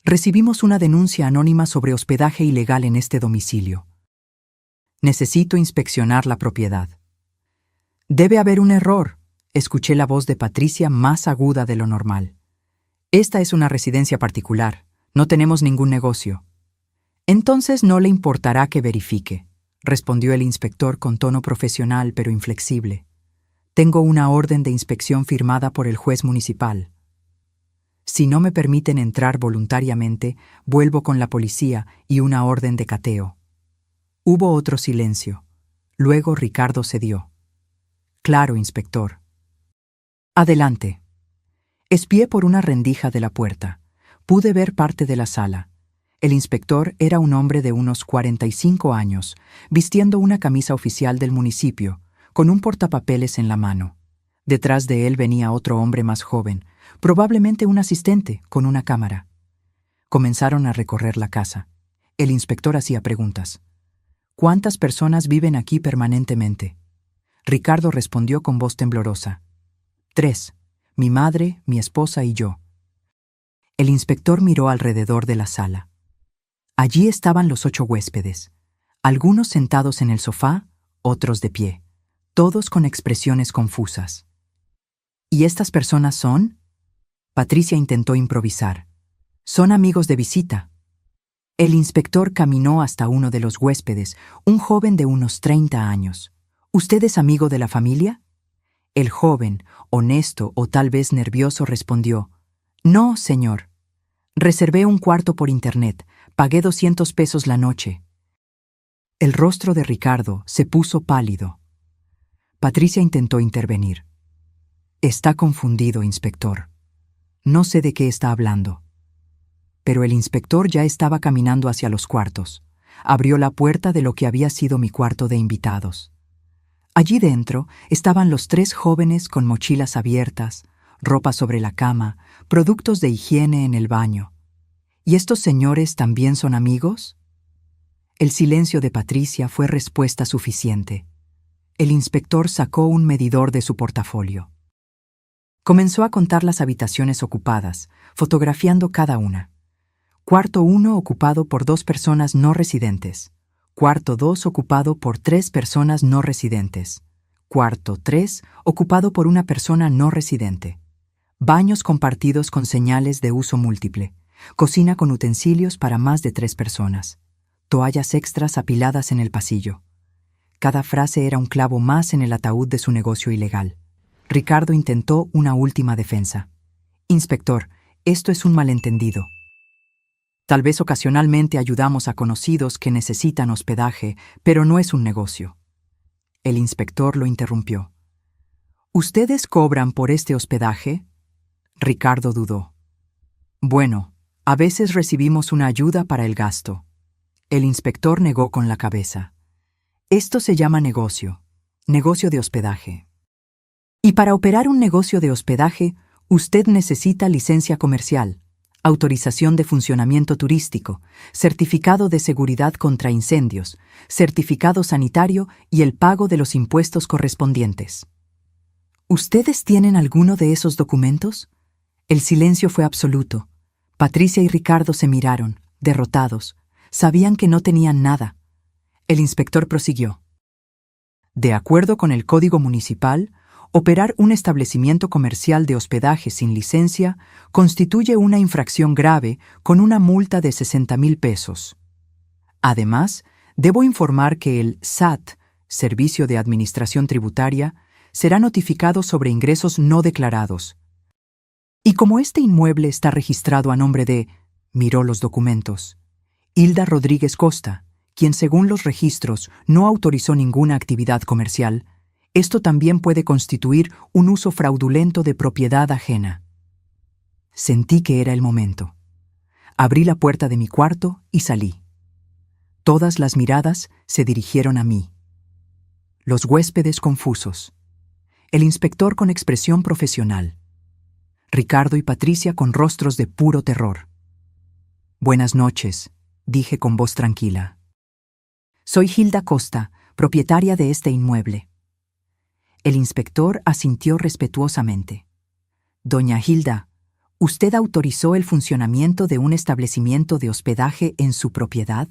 [SPEAKER 1] «Recibimos una denuncia anónima sobre hospedaje ilegal en este domicilio. Necesito inspeccionar la propiedad». «Debe haber un error», escuché la voz de Patricia más aguda de lo normal. «Esta es una residencia particular. No tenemos ningún negocio». «Entonces no le importará que verifique», respondió el inspector con tono profesional pero inflexible. «Tengo una orden de inspección firmada por el juez municipal. Si no me permiten entrar voluntariamente, vuelvo con la policía y una orden de cateo». Hubo otro silencio. Luego Ricardo cedió. «Claro, inspector». «Adelante». Espié por una rendija de la puerta. Pude ver parte de la sala. El inspector era un hombre de unos 45 años, vistiendo una camisa oficial del municipio, con un portapapeles en la mano. Detrás de él venía otro hombre más joven, probablemente un asistente, con una cámara. Comenzaron a recorrer la casa. El inspector hacía preguntas. «¿Cuántas personas viven aquí permanentemente?» Ricardo respondió con voz temblorosa. 3. Mi madre, mi esposa y yo». El inspector miró alrededor de la sala. Allí estaban los 8 huéspedes, algunos sentados en el sofá, otros de pie, todos con expresiones confusas. «¿Y estas personas son?» Patricia intentó improvisar. «Son amigos de visita». El inspector caminó hasta uno de los huéspedes, un joven de unos 30 años. «¿Usted es amigo de la familia?» El joven, honesto o tal vez nervioso, respondió: «No, señor. Reservé un cuarto por internet. Pagué 200 pesos la noche». El rostro de Ricardo se puso pálido. Patricia intentó intervenir. «Está confundido, inspector. No sé de qué está hablando». Pero el inspector ya estaba caminando hacia los cuartos. Abrió la puerta de lo que había sido mi cuarto de invitados. Allí dentro estaban los 3 jóvenes con mochilas abiertas, ropa sobre la cama, productos de higiene en el baño. ¿Y estos señores también son amigos? El silencio de Patricia fue respuesta suficiente. El inspector sacó un medidor de su portafolio. Comenzó a contar las habitaciones ocupadas, fotografiando cada una. Cuarto 1 ocupado por 2 personas no residentes. Cuarto 2 ocupado por 3 personas no residentes. Cuarto 3 ocupado por una persona no residente. Baños compartidos con señales de uso múltiple. Cocina con utensilios para más de 3 personas. Toallas extras apiladas en el pasillo. Cada frase era un clavo más en el ataúd de su negocio ilegal. Ricardo intentó una última defensa. «Inspector, esto es un malentendido. Tal vez ocasionalmente ayudamos a conocidos que necesitan hospedaje, pero no es un negocio». El inspector lo interrumpió. «¿Ustedes cobran por este hospedaje?» Ricardo dudó. «Bueno, a veces recibimos una ayuda para el gasto». El inspector negó con la cabeza. «Esto se llama negocio de hospedaje. Y para operar un negocio de hospedaje, usted necesita licencia comercial, autorización de funcionamiento turístico, certificado de seguridad contra incendios, certificado sanitario y el pago de los impuestos correspondientes. ¿Ustedes tienen alguno de esos documentos? El silencio fue absoluto. Patricia y Ricardo se miraron, derrotados. Sabían que no tenían nada. El inspector prosiguió. De acuerdo con el Código Municipal, operar un establecimiento comercial de hospedaje sin licencia constituye una infracción grave con una multa de 60,000 pesos. Además, debo informar que el SAT, Servicio de Administración Tributaria, será notificado sobre ingresos no declarados. Y como este inmueble está registrado a nombre de, miró los documentos, Hilda Rodríguez Costa, quien según los registros no autorizó ninguna actividad comercial, esto también puede constituir un uso fraudulento de propiedad ajena. Sentí que era el momento. Abrí la puerta de mi cuarto y salí. Todas las miradas se dirigieron a mí. Los huéspedes confusos. El inspector con expresión profesional. Ricardo y Patricia con rostros de puro terror. Buenas noches, dije con voz tranquila. Soy Hilda Costa, propietaria de este inmueble. El inspector asintió respetuosamente. Doña Hilda, ¿usted autorizó el funcionamiento de un establecimiento de hospedaje en su propiedad?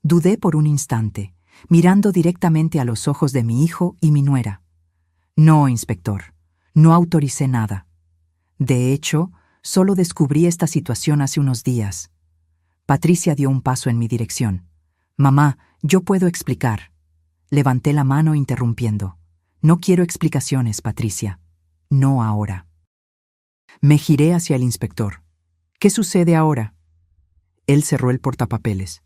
[SPEAKER 1] Dudé por un instante, mirando directamente a los ojos de mi hijo y mi nuera. No, inspector, no autoricé nada. De hecho, solo descubrí esta situación hace unos días. Patricia dio un paso en mi dirección. Mamá, yo puedo explicar. Levanté la mano interrumpiendo. No quiero explicaciones, Patricia. No ahora. Me giré hacia el inspector. ¿Qué sucede ahora? Él cerró el portapapeles.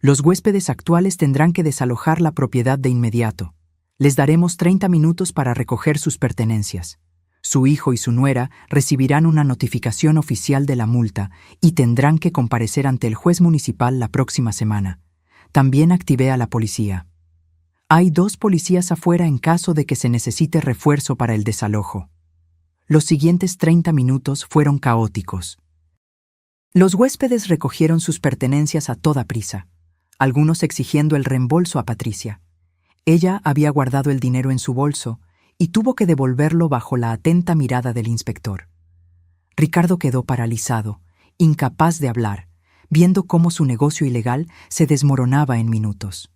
[SPEAKER 1] Los huéspedes actuales tendrán que desalojar la propiedad de inmediato. Les daremos 30 minutos para recoger sus pertenencias. Su hijo y su nuera recibirán una notificación oficial de la multa y tendrán que comparecer ante el juez municipal la próxima semana. También activé a la policía. Hay 2 policías afuera en caso de que se necesite refuerzo para el desalojo. Los siguientes 30 minutos fueron caóticos. Los huéspedes recogieron sus pertenencias a toda prisa, algunos exigiendo el reembolso a Patricia. Ella había guardado el dinero en su bolso y tuvo que devolverlo bajo la atenta mirada del inspector. Ricardo quedó paralizado, incapaz de hablar, viendo cómo su negocio ilegal se desmoronaba en minutos.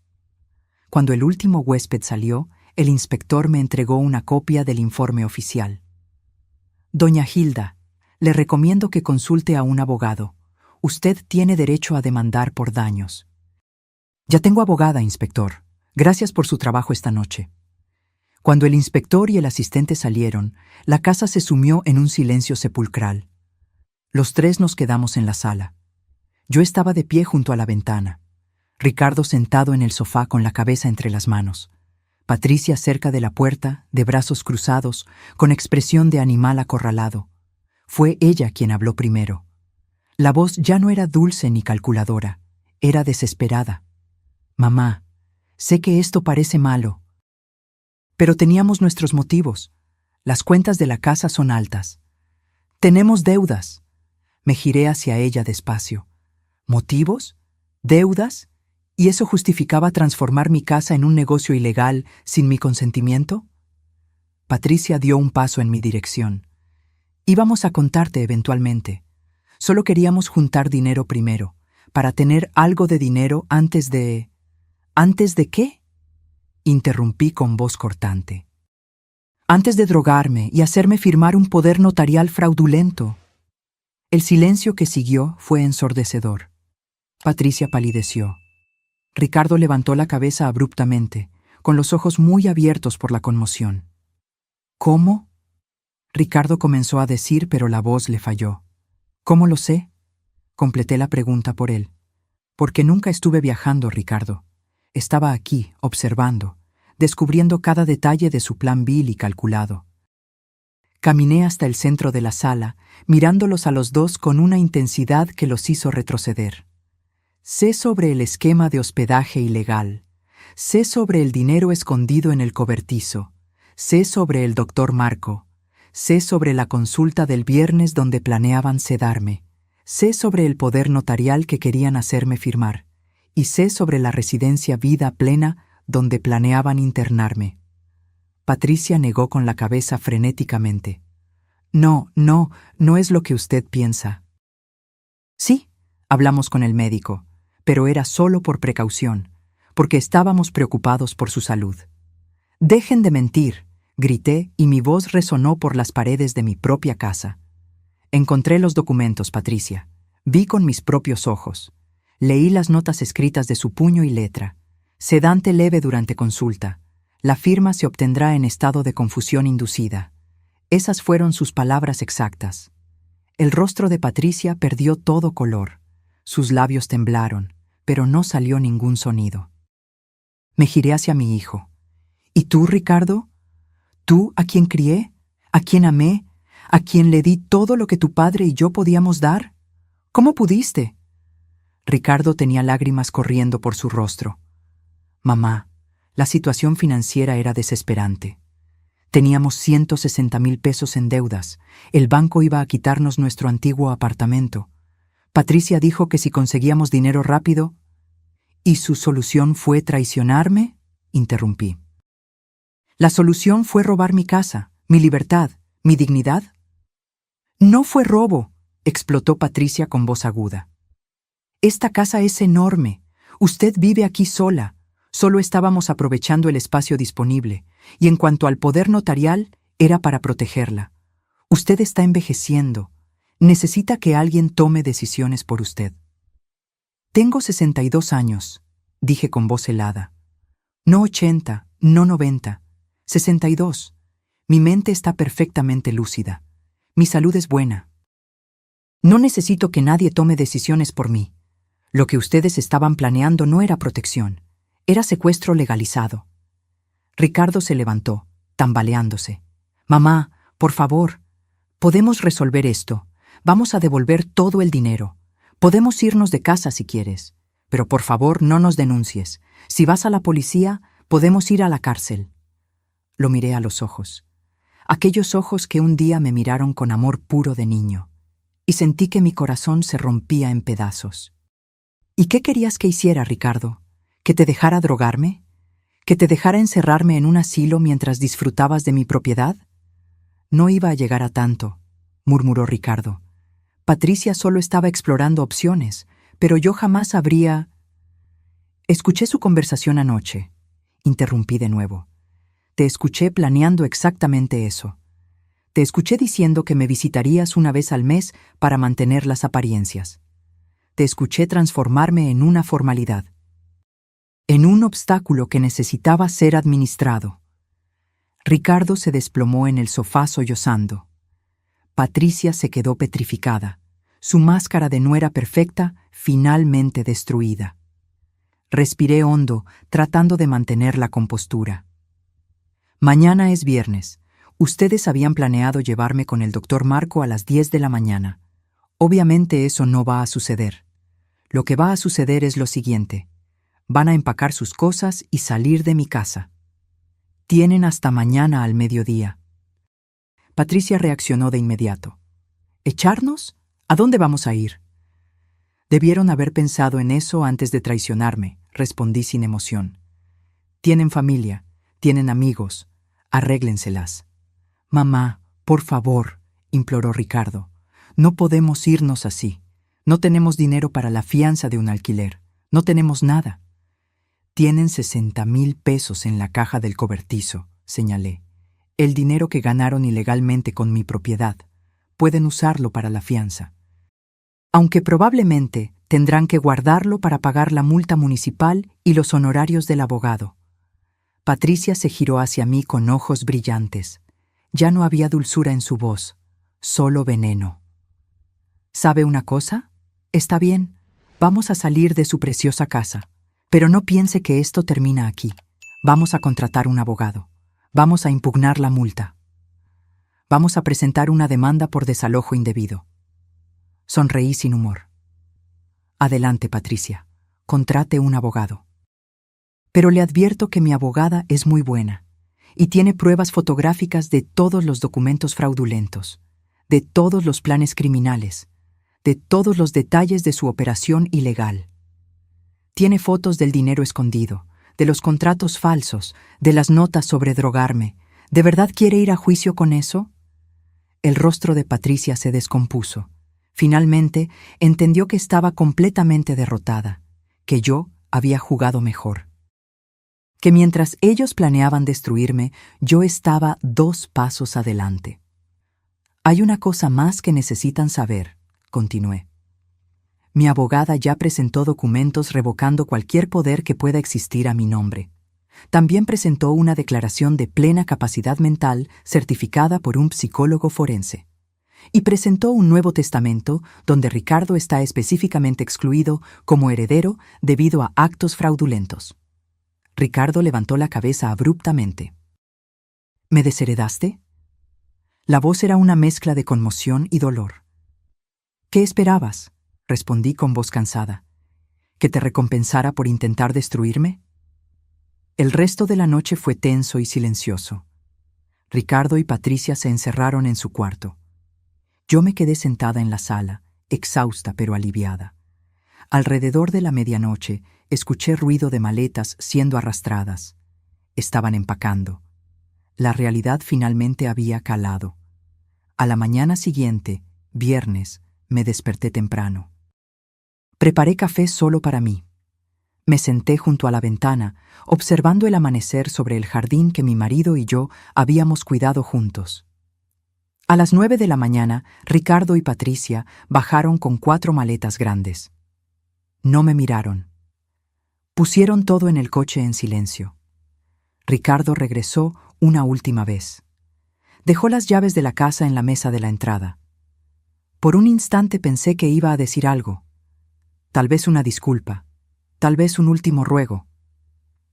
[SPEAKER 1] Cuando el último huésped salió, el inspector me entregó una copia del informe oficial. Doña Hilda, le recomiendo que consulte a un abogado. Usted tiene derecho a demandar por daños. Ya tengo abogada, inspector. Gracias por su trabajo esta noche. Cuando el inspector y el asistente salieron, la casa se sumió en un silencio sepulcral. Los 3 nos quedamos en la sala. Yo estaba de pie junto a la ventana. Ricardo sentado en el sofá con la cabeza entre las manos. Patricia cerca de la puerta, de brazos cruzados, con expresión de animal acorralado. Fue ella quien habló primero. La voz ya no era dulce ni calculadora, era desesperada. Mamá, sé que esto parece malo, pero teníamos nuestros motivos. Las cuentas de la casa son altas. Tenemos deudas. Me giré hacia ella despacio. ¿Motivos? ¿Deudas? ¿Y eso justificaba transformar mi casa en un negocio ilegal sin mi consentimiento? Patricia dio un paso en mi dirección. Íbamos a contarte eventualmente. Solo queríamos juntar dinero primero, para tener algo de dinero antes de... ¿Antes de qué? Interrumpí con voz cortante. Antes de drogarme y hacerme firmar un poder notarial fraudulento. El silencio que siguió fue ensordecedor. Patricia palideció. Ricardo levantó la cabeza abruptamente, con los ojos muy abiertos por la conmoción. ¿Cómo? Ricardo comenzó a decir, pero la voz le falló. ¿Cómo lo sé? Completé la pregunta por él. Porque nunca estuve viajando, Ricardo. Estaba aquí, observando, descubriendo cada detalle de su plan vil y calculado. Caminé hasta el centro de la sala, mirándolos a los 2 con una intensidad que los hizo retroceder. Sé sobre el esquema de hospedaje ilegal. Sé sobre el dinero escondido en el cobertizo. Sé sobre el doctor Marco. Sé sobre la consulta del viernes donde planeaban sedarme. Sé sobre el poder notarial que querían hacerme firmar, y sé sobre la residencia vida plena donde planeaban internarme. Patricia negó con la cabeza frenéticamente. No, no, no es lo que usted piensa. Sí, hablamos con el médico, pero era solo por precaución, porque estábamos preocupados por su salud. Dejen de mentir, grité y mi voz resonó por las paredes de mi propia casa. Encontré los documentos, Patricia. Vi con mis propios ojos. Leí las notas escritas de su puño y letra. Sedante leve durante consulta. La firma se obtendrá en estado de confusión inducida. Esas fueron sus palabras exactas. El rostro de Patricia perdió todo color. Sus labios temblaron, pero no salió ningún sonido. Me giré hacia mi hijo. ¿Y tú, Ricardo? ¿Tú, a quien crié? ¿A quien amé? ¿A quien le di todo lo que tu padre y yo podíamos dar? ¿Cómo pudiste? Ricardo tenía lágrimas corriendo por su rostro. Mamá, la situación financiera era desesperante. Teníamos 160,000 pesos en deudas. El banco iba a quitarnos nuestro antiguo apartamento. Patricia dijo que si conseguíamos dinero rápido... ¿Y su solución fue traicionarme? Interrumpí. La solución fue robar mi casa, mi libertad, mi dignidad. No fue robo, explotó Patricia con voz aguda. Esta casa es enorme. Usted vive aquí sola. Solo estábamos aprovechando el espacio disponible, y en cuanto al poder notarial, era para protegerla. Usted está envejeciendo. Necesita que alguien tome decisiones por usted. Tengo 62 años, dije con voz helada. No 80, no 90, 62. Mi mente está perfectamente lúcida. Mi salud es buena. No necesito que nadie tome decisiones por mí. Lo que ustedes estaban planeando no era protección, era secuestro legalizado. Ricardo se levantó, tambaleándose. Mamá, por favor, podemos resolver esto. Vamos a devolver todo el dinero. Podemos irnos de casa si quieres, pero por favor no nos denuncies. Si vas a la policía, podemos ir a la cárcel. Lo miré a los ojos. Aquellos ojos que un día me miraron con amor puro de niño, y sentí que mi corazón se rompía en pedazos. ¿Y qué querías que hiciera, Ricardo? ¿Que te dejara drogarme? ¿Que te dejara encerrarme en un asilo mientras disfrutabas de mi propiedad? No iba a llegar a tanto, murmuró Ricardo. Patricia solo estaba explorando opciones, pero yo jamás habría... Escuché su conversación anoche. Interrumpí de nuevo. Te escuché planeando exactamente eso. Te escuché diciendo que me visitarías una vez al mes para mantener las apariencias. Te escuché transformarme en una formalidad, en un obstáculo que necesitaba ser administrado. Ricardo se desplomó en el sofá sollozando. Patricia se quedó petrificada, su máscara de nuera perfecta finalmente destruida. Respiré hondo, tratando de mantener la compostura. Mañana es viernes. Ustedes habían planeado llevarme con el doctor Marco a las 10 de la mañana. Obviamente eso no va a suceder. Lo que va a suceder es lo siguiente. Van a empacar sus cosas y salir de mi casa. Tienen hasta mañana al mediodía. Patricia reaccionó de inmediato. ¿Echarnos? ¿A dónde vamos a ir? Debieron haber pensado en eso antes de traicionarme, respondí sin emoción. Tienen familia, tienen amigos, arréglenselas. Mamá, por favor, imploró Ricardo. No podemos irnos así. No tenemos dinero para la fianza de un alquiler. No tenemos nada. Tienen 60,000 pesos en la caja del cobertizo, señalé. El dinero que ganaron ilegalmente con mi propiedad. Pueden usarlo para la fianza. Aunque probablemente tendrán que guardarlo para pagar la multa municipal y los honorarios del abogado. Patricia se giró hacia mí con ojos brillantes. Ya no había dulzura en su voz, solo veneno. ¿Sabe una cosa? Está bien, vamos a salir de su preciosa casa. Pero no piense que esto termina aquí. Vamos a contratar un abogado. Vamos a impugnar la multa. Vamos a presentar una demanda por desalojo indebido. Sonreí sin humor. Adelante, Patricia. Contrate un abogado. Pero le advierto que mi abogada es muy buena y tiene pruebas fotográficas de todos los documentos fraudulentos, de todos los planes criminales, de todos los detalles de su operación ilegal. Tiene fotos del dinero escondido, de los contratos falsos, de las notas sobre drogarme. ¿De verdad quiere ir a juicio con eso? El rostro de Patricia se descompuso. Finalmente, entendió que estaba completamente derrotada, que yo había jugado mejor. Que mientras ellos planeaban destruirme, yo estaba 2 pasos adelante. Hay una cosa más que necesitan saber, continué. Mi abogada ya presentó documentos revocando cualquier poder que pueda existir a mi nombre. También presentó una declaración de plena capacidad mental certificada por un psicólogo forense. Y presentó un nuevo testamento donde Ricardo está específicamente excluido como heredero debido a actos fraudulentos. Ricardo levantó la cabeza abruptamente. ¿Me desheredaste? La voz era una mezcla de conmoción y dolor. ¿Qué esperabas?, respondí con voz cansada. ¿Que te recompensara por intentar destruirme? El resto de la noche fue tenso y silencioso. Ricardo y Patricia se encerraron en su cuarto. Yo me quedé sentada en la sala, exhausta pero aliviada. Alrededor de la medianoche, escuché ruido de maletas siendo arrastradas. Estaban empacando. La realidad finalmente había calado. A la mañana siguiente, viernes, me desperté temprano. Preparé café solo para mí. Me senté junto a la ventana, observando el amanecer sobre el jardín que mi marido y yo habíamos cuidado juntos. A las 9 de la mañana, Ricardo y Patricia bajaron con 4 maletas grandes. No me miraron. Pusieron todo en el coche en silencio. Ricardo regresó una última vez. Dejó las llaves de la casa en la mesa de la entrada. Por un instante pensé que iba a decir algo. Tal vez una disculpa, tal vez un último ruego.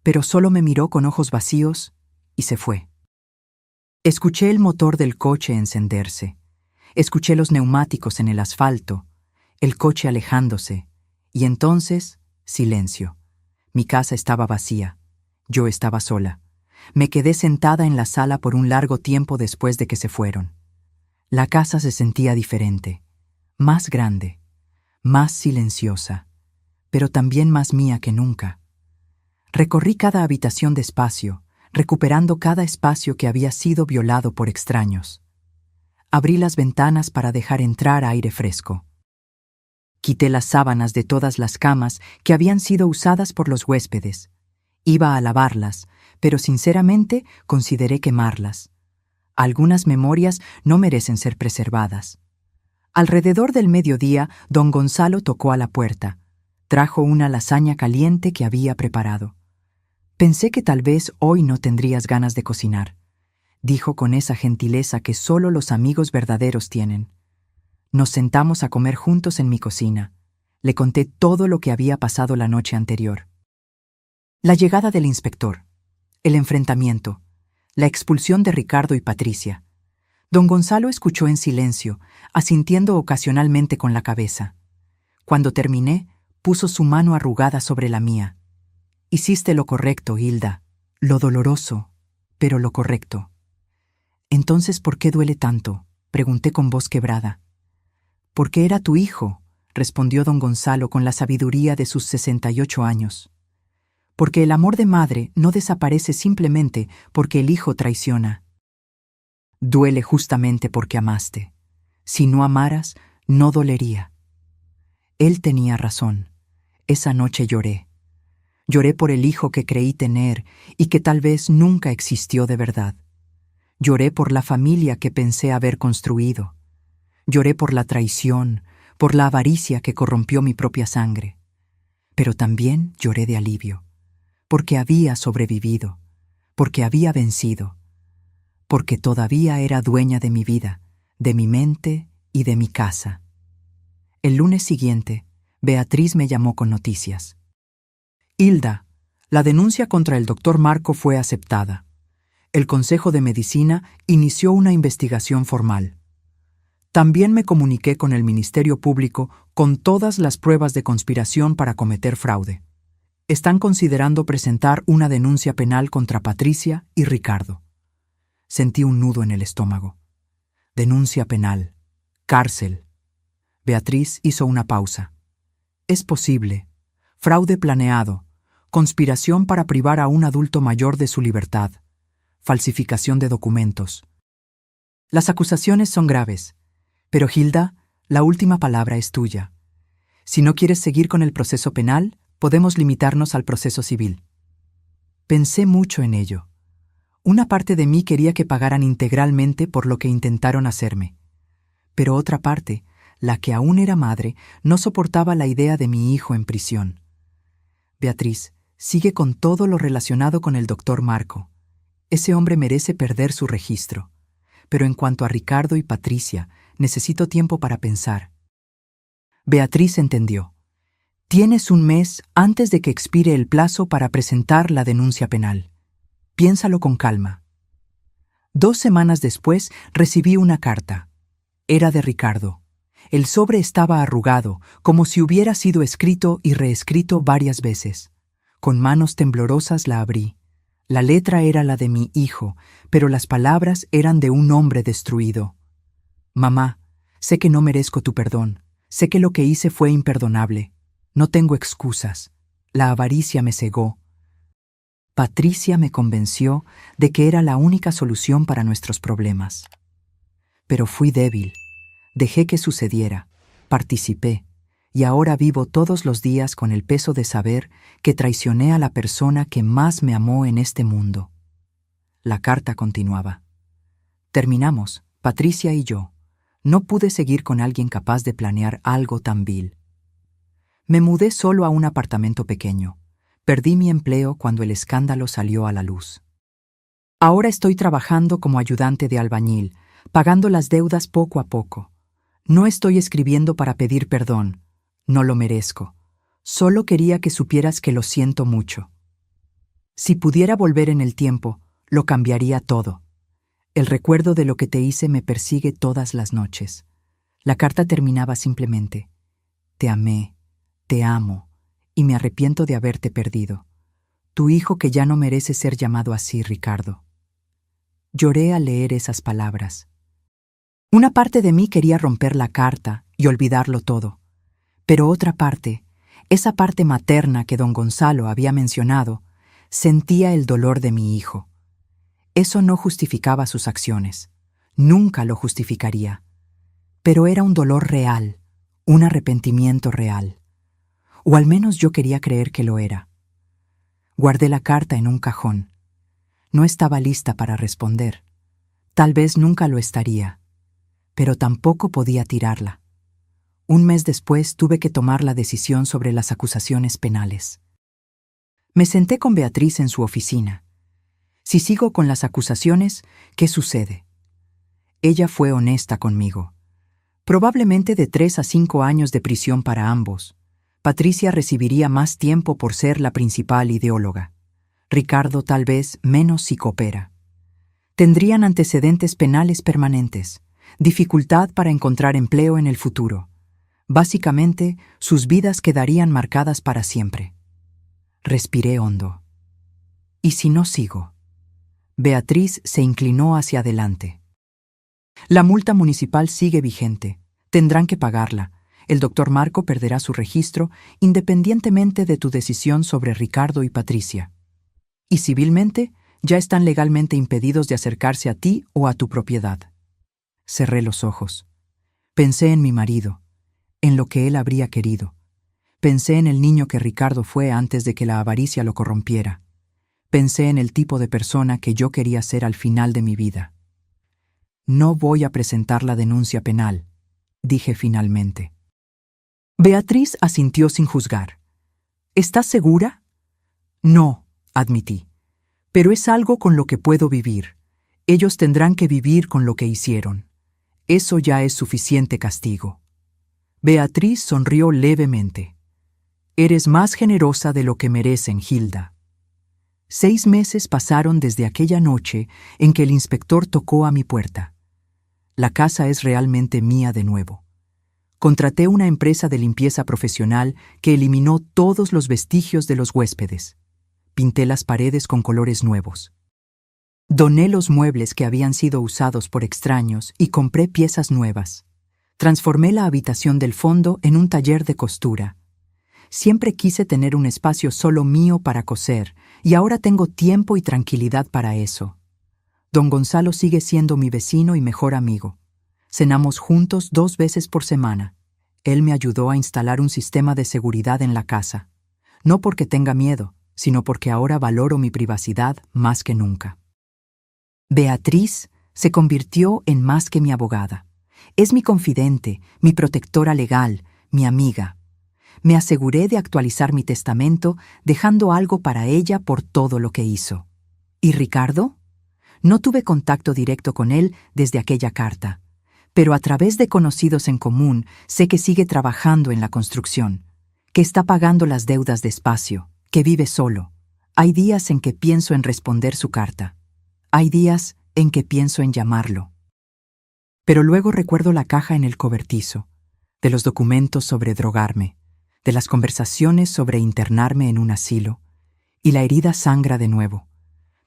[SPEAKER 1] Pero solo me miró con ojos vacíos y se fue. Escuché el motor del coche encenderse. Escuché los neumáticos en el asfalto, el coche alejándose, y entonces, silencio. Mi casa estaba vacía. Yo estaba sola. Me quedé sentada en la sala por un largo tiempo después de que se fueron. La casa se sentía diferente, más grande, más silenciosa, pero también más mía que nunca. Recorrí cada habitación despacio, recuperando cada espacio que había sido violado por extraños. Abrí las ventanas para dejar entrar aire fresco. Quité las sábanas de todas las camas que habían sido usadas por los huéspedes. Iba a lavarlas, pero sinceramente consideré quemarlas. Algunas memorias no merecen ser preservadas. Alrededor del mediodía, don Gonzalo tocó a la puerta. Trajo una lasaña caliente que había preparado. Pensé que tal vez hoy no tendrías ganas de cocinar, dijo con esa gentileza que solo los amigos verdaderos tienen. Nos sentamos a comer juntos en mi cocina. Le conté todo lo que había pasado la noche anterior. La llegada del inspector, el enfrentamiento, la expulsión de Ricardo y Patricia. Don Gonzalo escuchó en silencio, asintiendo ocasionalmente con la cabeza. Cuando terminé, puso su mano arrugada sobre la mía. Hiciste lo correcto, Hilda. Lo doloroso, pero lo correcto. Entonces, ¿por qué duele tanto?, pregunté con voz quebrada. Porque era tu hijo, respondió don Gonzalo con la sabiduría de sus 68 años. Porque el amor de madre no desaparece simplemente porque el hijo traiciona. Duele justamente porque amaste. Si no amaras, no dolería. Él tenía razón. Esa noche lloré. Lloré por el hijo que creí tener y que tal vez nunca existió de verdad. Lloré por la familia que pensé haber construido. Lloré por la traición, por la avaricia que corrompió mi propia sangre. Pero también lloré de alivio, porque había sobrevivido, porque había vencido, porque todavía era dueña de mi vida, de mi mente y de mi casa. El lunes siguiente, Beatriz me llamó con noticias. Hilda, la denuncia contra el doctor Marco fue aceptada. El Consejo de Medicina inició una investigación formal. También me comuniqué con el Ministerio Público con todas las pruebas de conspiración para cometer fraude. Están considerando presentar una denuncia penal contra Patricia y Ricardo. Sentí un nudo en el estómago. Denuncia penal. Cárcel. Beatriz hizo una pausa. Es posible. Fraude planeado. Conspiración para privar a un adulto mayor de su libertad. Falsificación de documentos. Las acusaciones son graves. Pero Hilda, la última palabra es tuya. Si no quieres seguir con el proceso penal, podemos limitarnos al proceso civil. Pensé mucho en ello. Una parte de mí quería que pagaran integralmente por lo que intentaron hacerme. Pero otra parte, la que aún era madre, no soportaba la idea de mi hijo en prisión. Beatriz, sigue con todo lo relacionado con el doctor Marco. Ese hombre merece perder su registro. Pero en cuanto a Ricardo y Patricia, necesito tiempo para pensar. Beatriz entendió. Tienes un mes antes de que expire el plazo para presentar la denuncia penal. Piénsalo con calma. 2 semanas después recibí una carta. Era de Ricardo. El sobre estaba arrugado, como si hubiera sido escrito y reescrito varias veces. Con manos temblorosas la abrí. La letra era la de mi hijo, pero las palabras eran de un hombre destruido. Mamá, sé que no merezco tu perdón. Sé que lo que hice fue imperdonable. No tengo excusas. La avaricia me cegó. Patricia me convenció de que era la única solución para nuestros problemas. Pero fui débil. Dejé que sucediera. Participé. Y ahora vivo todos los días con el peso de saber que traicioné a la persona que más me amó en este mundo. La carta continuaba. Terminamos, Patricia y yo. No pude seguir con alguien capaz de planear algo tan vil. Me mudé solo a un apartamento pequeño. Perdí mi empleo cuando el escándalo salió a la luz. Ahora estoy trabajando como ayudante de albañil, pagando las deudas poco a poco. No estoy escribiendo para pedir perdón. No lo merezco. Solo quería que supieras que lo siento mucho. Si pudiera volver en el tiempo, lo cambiaría todo. El recuerdo de lo que te hice me persigue todas las noches. La carta terminaba simplemente: te amé, te amo, y me arrepiento de haberte perdido. Tu hijo que ya no merece ser llamado así, Ricardo. Lloré al leer esas palabras. Una parte de mí quería romper la carta y olvidarlo todo. Pero otra parte, esa parte materna que don Gonzalo había mencionado, sentía el dolor de mi hijo. Eso no justificaba sus acciones. Nunca lo justificaría. Pero era un dolor real, un arrepentimiento real. O al menos yo quería creer que lo era. Guardé la carta en un cajón. No estaba lista para responder. Tal vez nunca lo estaría. Pero tampoco podía tirarla. Un mes después tuve que tomar la decisión sobre las acusaciones penales. Me senté con Beatriz en su oficina. Si sigo con las acusaciones, ¿qué sucede? Ella fue honesta conmigo. Probablemente de 3 a 5 años de prisión para ambos. Patricia recibiría más tiempo por ser la principal ideóloga. Ricardo tal vez menos si coopera. Tendrían antecedentes penales permanentes, dificultad para encontrar empleo en el futuro. Básicamente, sus vidas quedarían marcadas para siempre. Respiré hondo. ¿Y si no sigo? Beatriz se inclinó hacia adelante. La multa municipal sigue vigente. Tendrán que pagarla. El doctor Marco perderá su registro independientemente de tu decisión sobre Ricardo y Patricia. Y civilmente, ya están legalmente impedidos de acercarse a ti o a tu propiedad. Cerré los ojos. Pensé en mi marido, en lo que él habría querido. Pensé en el niño que Ricardo fue antes de que la avaricia lo corrompiera. Pensé en el tipo de persona que yo quería ser al final de mi vida. No voy a presentar la denuncia penal, dije finalmente. Beatriz asintió sin juzgar. ¿Estás segura? No, admití. Pero es algo con lo que puedo vivir. Ellos tendrán que vivir con lo que hicieron. Eso ya es suficiente castigo. Beatriz sonrió levemente. Eres más generosa de lo que merecen, Hilda. 6 meses pasaron desde aquella noche en que el inspector tocó a mi puerta. La casa es realmente mía de nuevo. Contraté una empresa de limpieza profesional que eliminó todos los vestigios de los huéspedes. Pinté las paredes con colores nuevos. Doné los muebles que habían sido usados por extraños y compré piezas nuevas. Transformé la habitación del fondo en un taller de costura. Siempre quise tener un espacio solo mío para coser, y ahora tengo tiempo y tranquilidad para eso. Don Gonzalo sigue siendo mi vecino y mejor amigo. Cenamos juntos 2 veces por semana. Él me ayudó a instalar un sistema de seguridad en la casa. No porque tenga miedo, sino porque ahora valoro mi privacidad más que nunca. Beatriz se convirtió en más que mi abogada. Es mi confidente, mi protectora legal, mi amiga. Me aseguré de actualizar mi testamento, dejando algo para ella por todo lo que hizo. ¿Y Ricardo? No tuve contacto directo con él desde aquella carta, pero a través de conocidos en común sé que sigue trabajando en la construcción, que está pagando las deudas despacio, que vive solo. Hay días en que pienso en responder su carta. Hay días en que pienso en llamarlo. Pero luego recuerdo la caja en el cobertizo, de los documentos sobre drogarme, de las conversaciones sobre internarme en un asilo, y la herida sangra de nuevo.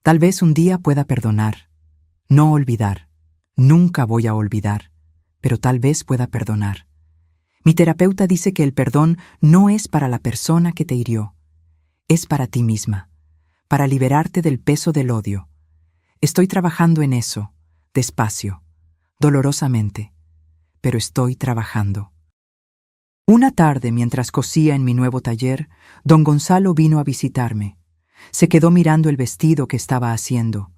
[SPEAKER 1] Tal vez un día pueda perdonar, no olvidar. Nunca voy a olvidar, pero tal vez pueda perdonar. Mi terapeuta dice que el perdón no es para la persona que te hirió, es para ti misma, para liberarte del peso del odio. Estoy trabajando en eso, despacio, dolorosamente, pero estoy trabajando. Una tarde, mientras cosía en mi nuevo taller, don Gonzalo vino a visitarme. Se quedó mirando el vestido que estaba haciendo,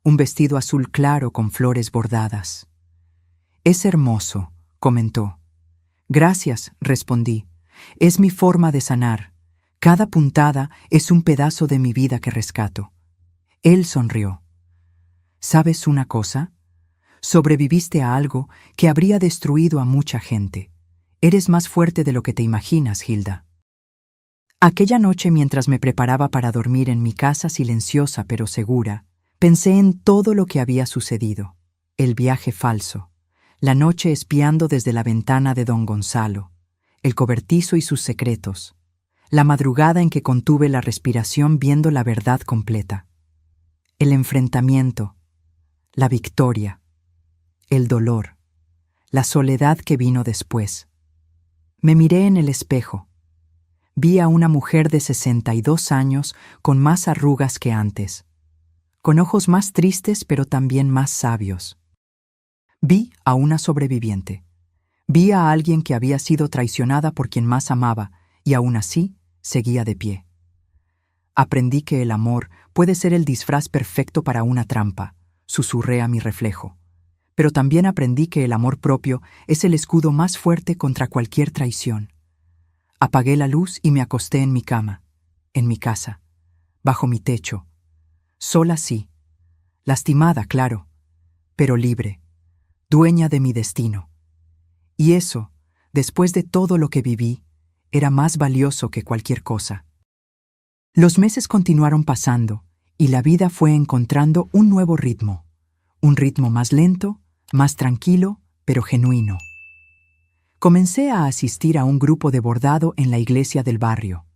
[SPEAKER 1] un vestido azul claro con flores bordadas. «Es hermoso», comentó. «Gracias», respondí. «Es mi forma de sanar. Cada puntada es un pedazo de mi vida que rescato». Él sonrió. «¿Sabes una cosa? Sobreviviste a algo que habría destruido a mucha gente. Eres más fuerte de lo que te imaginas, Hilda». Aquella noche, mientras me preparaba para dormir en mi casa silenciosa pero segura, pensé en todo lo que había sucedido. El viaje falso, la noche espiando desde la ventana de don Gonzalo, el cobertizo y sus secretos, la madrugada en que contuve la respiración viendo la verdad completa, el enfrentamiento, la victoria, el dolor, la soledad que vino después. Me miré en el espejo. Vi a una mujer de 62 años con más arrugas que antes, con ojos más tristes pero también más sabios. Vi a una sobreviviente. Vi a alguien que había sido traicionada por quien más amaba y aún así seguía de pie. Aprendí que el amor puede ser el disfraz perfecto para una trampa, susurré a mi reflejo. Pero también aprendí que el amor propio es el escudo más fuerte contra cualquier traición. Apagué la luz y me acosté en mi cama, en mi casa, bajo mi techo. Sola sí, lastimada, claro, pero libre, dueña de mi destino. Y eso, después de todo lo que viví, era más valioso que cualquier cosa. Los meses continuaron pasando y la vida fue encontrando un nuevo ritmo. Un ritmo más lento, más tranquilo, pero genuino. Comencé a asistir a un grupo de bordado en la iglesia del barrio.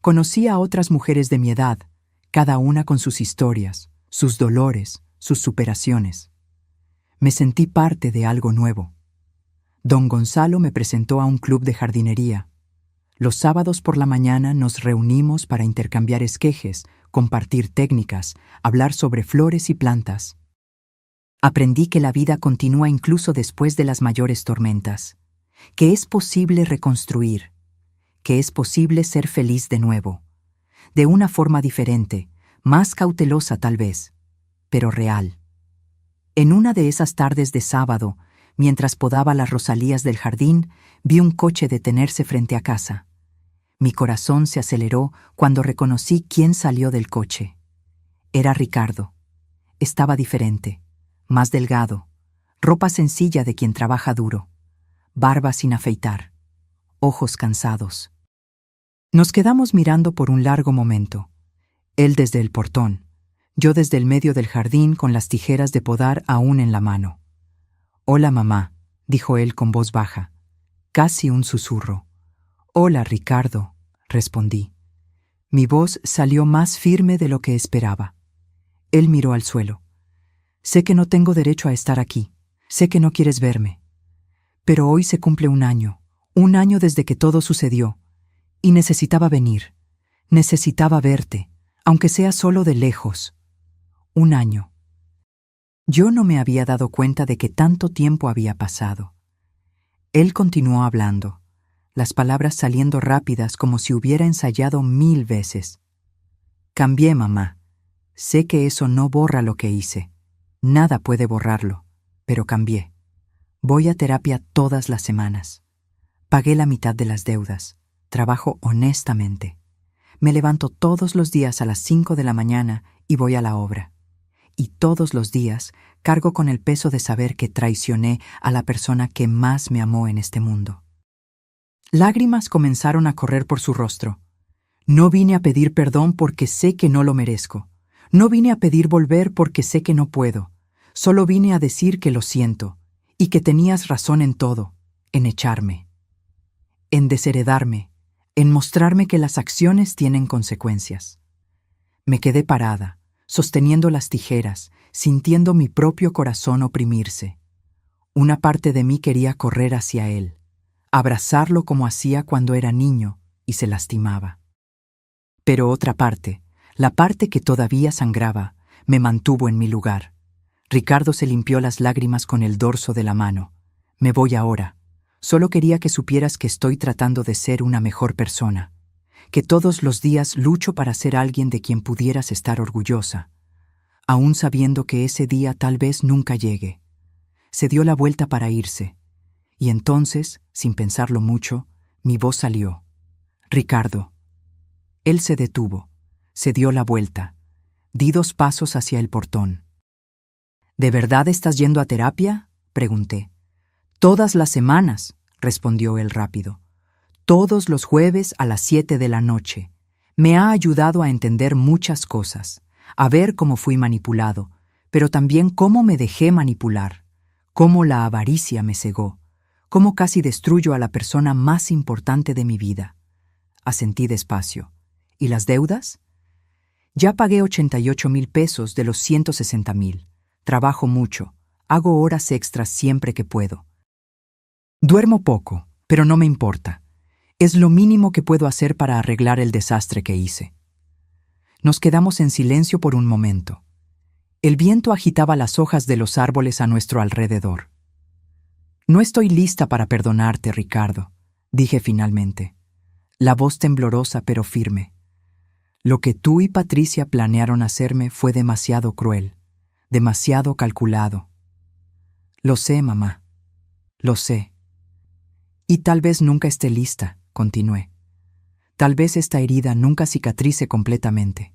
[SPEAKER 1] Conocí a otras mujeres de mi edad, cada una con sus historias, sus dolores, sus superaciones. Me sentí parte de algo nuevo. Don Gonzalo me presentó a un club de jardinería. Los sábados por la mañana nos reunimos para intercambiar esquejes, compartir técnicas, hablar sobre flores y plantas. Aprendí que la vida continúa incluso después de las mayores tormentas, que es posible reconstruir, que es posible ser feliz de nuevo, de una forma diferente, más cautelosa tal vez, pero real. En una de esas tardes de sábado, mientras podaba las rosalías del jardín, vi un coche detenerse frente a casa. Mi corazón se aceleró cuando reconocí quién salió del coche. Era Ricardo. Estaba diferente, más delgado, ropa sencilla de quien trabaja duro, barba sin afeitar, ojos cansados. Nos quedamos mirando por un largo momento, él desde el portón, yo desde el medio del jardín con las tijeras de podar aún en la mano. «Hola, mamá», dijo él con voz baja, casi un susurro. «Hola, Ricardo», respondí. Mi voz salió más firme de lo que esperaba. Él miró al suelo. «Sé que no tengo derecho a estar aquí. Sé que no quieres verme. Pero hoy se cumple un año desde que todo sucedió, y necesitaba venir, necesitaba verte, aunque sea solo de lejos. Un año. Yo no me había dado cuenta de que tanto tiempo había pasado. Él continuó hablando, las palabras saliendo rápidas como si hubiera ensayado 1000 veces. Cambié, mamá. Sé que eso no borra lo que hice. Nada puede borrarlo, pero cambié. Voy a terapia todas las semanas. Pagué la mitad de las deudas. Trabajo honestamente. Me levanto todos los días a las 5 de la mañana y voy a la obra. Y todos los días cargo con el peso de saber que traicioné a la persona que más me amó en este mundo. Lágrimas comenzaron a correr por su rostro. No vine a pedir perdón porque sé que no lo merezco. No vine a pedir volver porque sé que no puedo. Solo vine a decir que lo siento y que tenías razón en todo, en echarme, en desheredarme, en mostrarme que las acciones tienen consecuencias. Me quedé parada, sosteniendo las tijeras, sintiendo mi propio corazón oprimirse. Una parte de mí quería correr hacia él, abrazarlo como hacía cuando era niño y se lastimaba. Pero otra parte, la parte que todavía sangraba, me mantuvo en mi lugar. Ricardo se limpió las lágrimas con el dorso de la mano. Me voy ahora. Solo quería que supieras que estoy tratando de ser una mejor persona, que todos los días lucho para ser alguien de quien pudieras estar orgullosa, aún sabiendo que ese día tal vez nunca llegue. Se dio la vuelta para irse, y entonces, sin pensarlo mucho, mi voz salió. Ricardo. Él se detuvo, se dio la vuelta. Di 2 pasos hacia el portón. ¿De verdad estás yendo a terapia?, pregunté. Todas las semanas, respondió él rápido. Todos los jueves a las 7 de la noche. Me ha ayudado a entender muchas cosas, a ver cómo fui manipulado, pero también cómo me dejé manipular, cómo la avaricia me cegó, cómo casi destruyo a la persona más importante de mi vida. Asentí despacio. ¿Y las deudas? Ya pagué 88,000 pesos de los 160,000. Trabajo mucho, hago horas extras siempre que puedo. Duermo poco, pero no me importa. Es lo mínimo que puedo hacer para arreglar el desastre que hice. Nos quedamos en silencio por un momento. El viento agitaba las hojas de los árboles a nuestro alrededor. No estoy lista para perdonarte, Ricardo, dije finalmente, la voz temblorosa pero firme. Lo que tú y Patricia planearon hacerme fue demasiado cruel, demasiado calculado. Lo sé, mamá. Lo sé. Y tal vez nunca esté lista, continué. Tal vez esta herida nunca cicatrice completamente.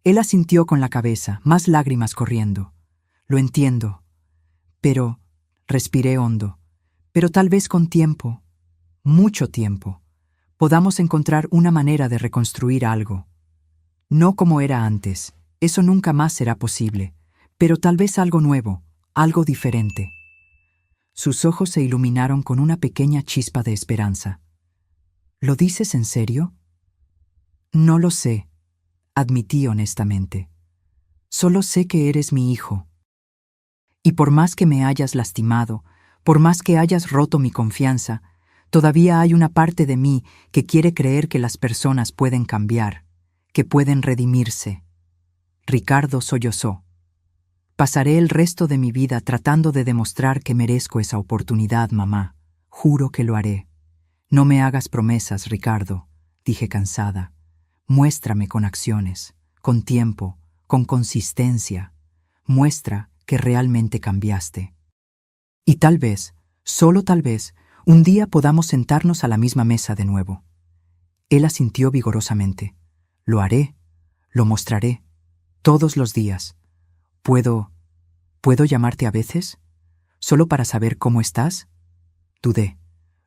[SPEAKER 1] Él asintió con la cabeza, más lágrimas corriendo. Lo entiendo. Pero, respiré hondo, pero tal vez con tiempo, mucho tiempo, podamos encontrar una manera de reconstruir algo. No como era antes, eso nunca más será posible, pero tal vez algo nuevo, algo diferente. Sus ojos se iluminaron con una pequeña chispa de esperanza. ¿Lo dices en serio? No lo sé, admití honestamente. Solo sé que eres mi hijo. Y por más que me hayas lastimado, por más que hayas roto mi confianza, todavía hay una parte de mí que quiere creer que las personas pueden cambiar, que pueden redimirse. Ricardo sollozó. Pasaré el resto de mi vida tratando de demostrar que merezco esa oportunidad, mamá. Juro que lo haré. No me hagas promesas, Ricardo, dije cansada. Muéstrame con acciones, con tiempo, con consistencia. Muestra que realmente cambiaste. Y tal vez, solo tal vez, un día podamos sentarnos a la misma mesa de nuevo. Él asintió vigorosamente. Lo haré, lo mostraré, todos los días. ¿Puedo llamarte a veces? ¿Solo para saber cómo estás? Dudé.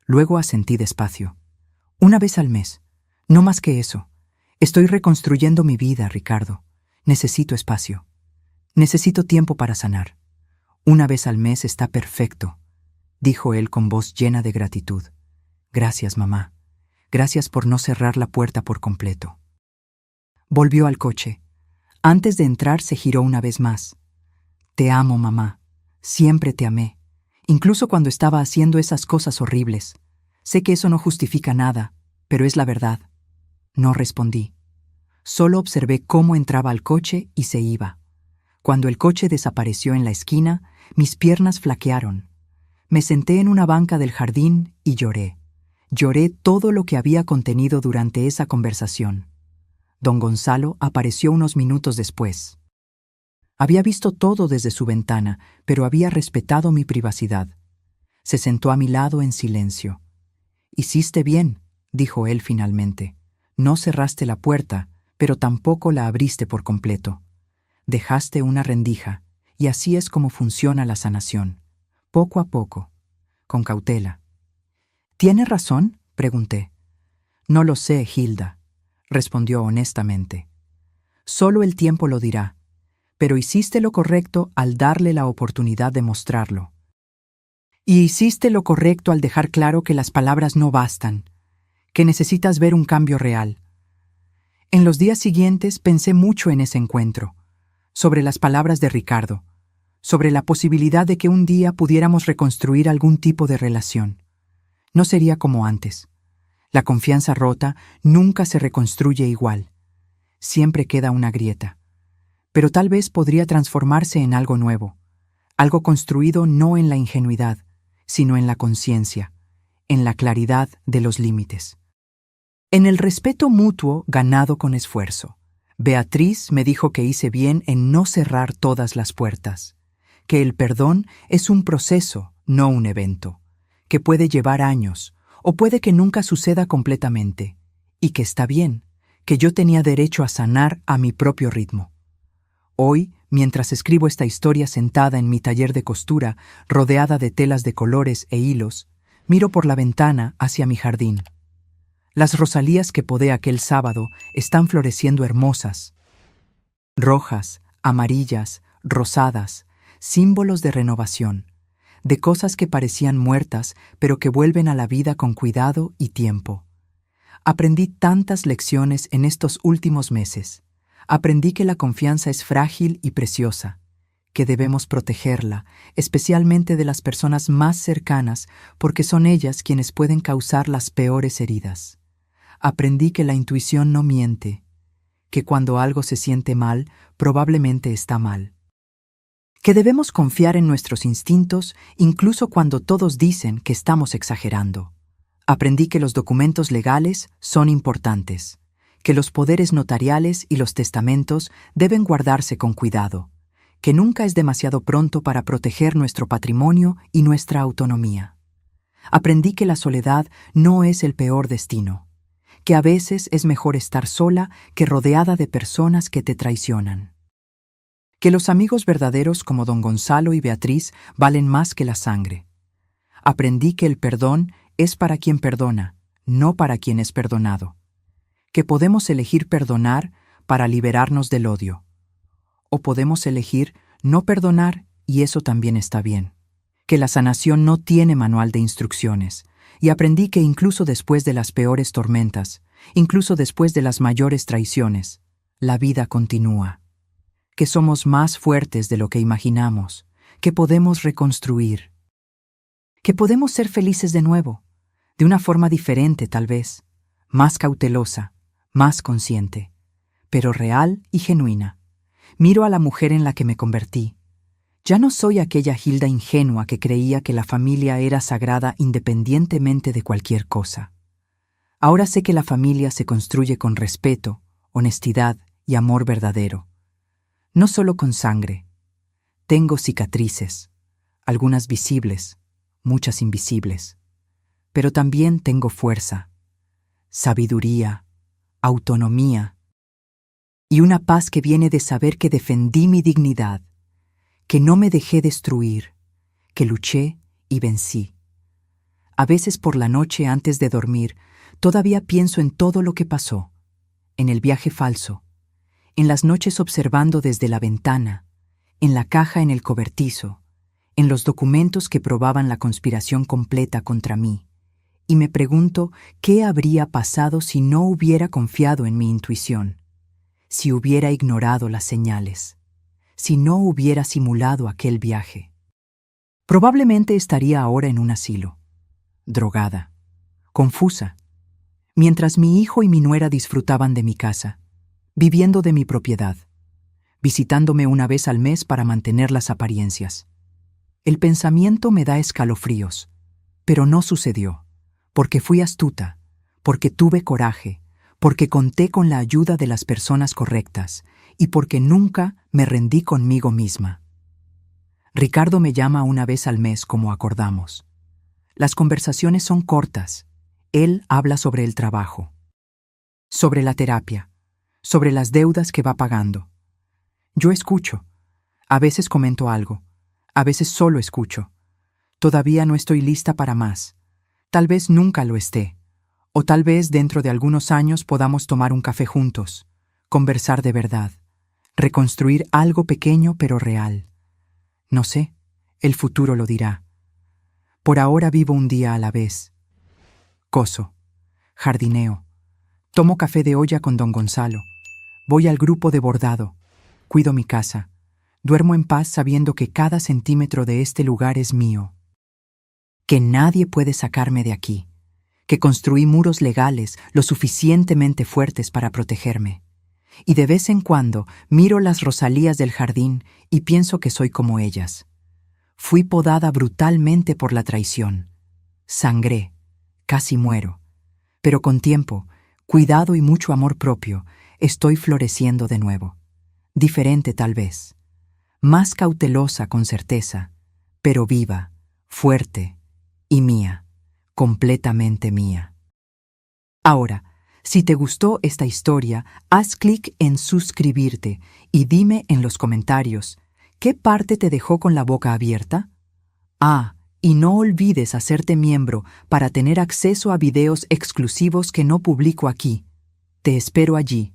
[SPEAKER 1] Luego asentí despacio. Una vez al mes. No más que eso. Estoy reconstruyendo mi vida, Ricardo. Necesito espacio. Necesito tiempo para sanar. Una vez al mes está perfecto, dijo él con voz llena de gratitud. Gracias, mamá. Gracias por no cerrar la puerta por completo. Volvió al coche. Antes de entrar se giró una vez más. Te amo, mamá. Siempre te amé. incluso cuando estaba haciendo esas cosas horribles. Sé que eso no justifica nada, pero es la verdad. No respondí. Solo observé cómo entraba al coche y se iba. Cuando el coche desapareció en la esquina, mis piernas flaquearon. Me senté en una banca del jardín y lloré. Lloré todo lo que había contenido durante esa conversación. Don Gonzalo apareció unos minutos después. Había visto todo desde su ventana, pero había respetado mi privacidad. Se sentó a mi lado en silencio. «Hiciste bien», dijo él finalmente. «No cerraste la puerta, pero tampoco la abriste por completo. Dejaste una rendija, y así es como funciona la sanación. Poco a poco, con cautela». «¿Tienes razón?», pregunté. «No lo sé, Hilda», respondió honestamente. «Solo el tiempo lo dirá, pero hiciste lo correcto al darle la oportunidad de mostrarlo. Y hiciste lo correcto al dejar claro que las palabras no bastan, que necesitas ver un cambio real». En los días siguientes pensé mucho en ese encuentro, sobre las palabras de Ricardo, sobre la posibilidad de que un día pudiéramos reconstruir algún tipo de relación. No sería como antes. La confianza rota nunca se reconstruye igual. Siempre queda una grieta. Pero tal vez podría transformarse en algo nuevo, algo construido no en la ingenuidad, sino en la conciencia, en la claridad de los límites. En el respeto mutuo ganado con esfuerzo, Beatriz me dijo que hice bien en no cerrar todas las puertas, que el perdón es un proceso, no un evento, que puede llevar años, o puede que nunca suceda completamente, y que está bien, que yo tenía derecho a sanar a mi propio ritmo. Hoy, mientras escribo esta historia sentada en mi taller de costura, rodeada de telas de colores e hilos, miro por la ventana hacia mi jardín. Las rosalías que podé aquel sábado están floreciendo hermosas, rojas, amarillas, rosadas, símbolos de renovación, de cosas que parecían muertas, pero que vuelven a la vida con cuidado y tiempo. Aprendí tantas lecciones en estos últimos meses. Aprendí que la confianza es frágil y preciosa, que debemos protegerla, especialmente de las personas más cercanas, porque son ellas quienes pueden causar las peores heridas. Aprendí que la intuición no miente, que cuando algo se siente mal, probablemente está mal. Que debemos confiar en nuestros instintos incluso cuando todos dicen que estamos exagerando. Aprendí que los documentos legales son importantes, que los poderes notariales y los testamentos deben guardarse con cuidado, que nunca es demasiado pronto para proteger nuestro patrimonio y nuestra autonomía. Aprendí que la soledad no es el peor destino, que a veces es mejor estar sola que rodeada de personas que te traicionan. Que los amigos verdaderos como don Gonzalo y Beatriz valen más que la sangre. Aprendí que el perdón es para quien perdona, no para quien es perdonado. Que podemos elegir perdonar para liberarnos del odio. O podemos elegir no perdonar y eso también está bien. Que la sanación no tiene manual de instrucciones. Y aprendí que incluso después de las peores tormentas, incluso después de las mayores traiciones, la vida continúa. Que somos más fuertes de lo que imaginamos, que podemos reconstruir. Que podemos ser felices de nuevo, de una forma diferente tal vez, más cautelosa, más consciente, pero real y genuina. Miro a la mujer en la que me convertí. Ya no soy aquella Hilda ingenua que creía que la familia era sagrada independientemente de cualquier cosa. Ahora sé que la familia se construye con respeto, honestidad y amor verdadero. No solo con sangre. Tengo cicatrices, algunas visibles, muchas invisibles. Pero también tengo fuerza, sabiduría, autonomía y una paz que viene de saber que defendí mi dignidad, que no me dejé destruir, que luché y vencí. A veces por la noche antes de dormir, todavía pienso en todo lo que pasó, en el viaje falso, en las noches observando desde la ventana, en la caja en el cobertizo, en los documentos que probaban la conspiración completa contra mí, y me pregunto qué habría pasado si no hubiera confiado en mi intuición, si hubiera ignorado las señales, si no hubiera simulado aquel viaje. Probablemente estaría ahora en un asilo, drogada, confusa, mientras mi hijo y mi nuera disfrutaban de mi casa, viviendo de mi propiedad, visitándome una vez al mes para mantener las apariencias. El pensamiento me da escalofríos, pero no sucedió, porque fui astuta, porque tuve coraje, porque conté con la ayuda de las personas correctas y porque nunca me rendí conmigo misma. Ricardo me llama una vez al mes como acordamos. Las conversaciones son cortas. Él habla sobre el trabajo, sobre la terapia, sobre las deudas que va pagando. Yo escucho. A veces comento algo. A veces solo escucho. Todavía no estoy lista para más. Tal vez nunca lo esté. O tal vez dentro de algunos años podamos tomar un café juntos, conversar de verdad, reconstruir algo pequeño pero real. No sé, el futuro lo dirá. Por ahora vivo un día a la vez. Coso, jardineo, tomo café de olla con don Gonzalo, voy al grupo de bordado, cuido mi casa, duermo en paz sabiendo que cada centímetro de este lugar es mío, que nadie puede sacarme de aquí, que construí muros legales lo suficientemente fuertes para protegerme. Y de vez en cuando miro las rosalías del jardín y pienso que soy como ellas. Fui podada brutalmente por la traición. Sangré, casi muero. Pero con tiempo, cuidado y mucho amor propio, estoy floreciendo de nuevo. Diferente tal vez. Más cautelosa con certeza, pero viva, fuerte y mía, completamente mía. Ahora, si te gustó esta historia, haz clic en suscribirte y dime en los comentarios, ¿qué parte te dejó con la boca abierta? Y no olvides hacerte miembro para tener acceso a videos exclusivos que no publico aquí. Te espero allí.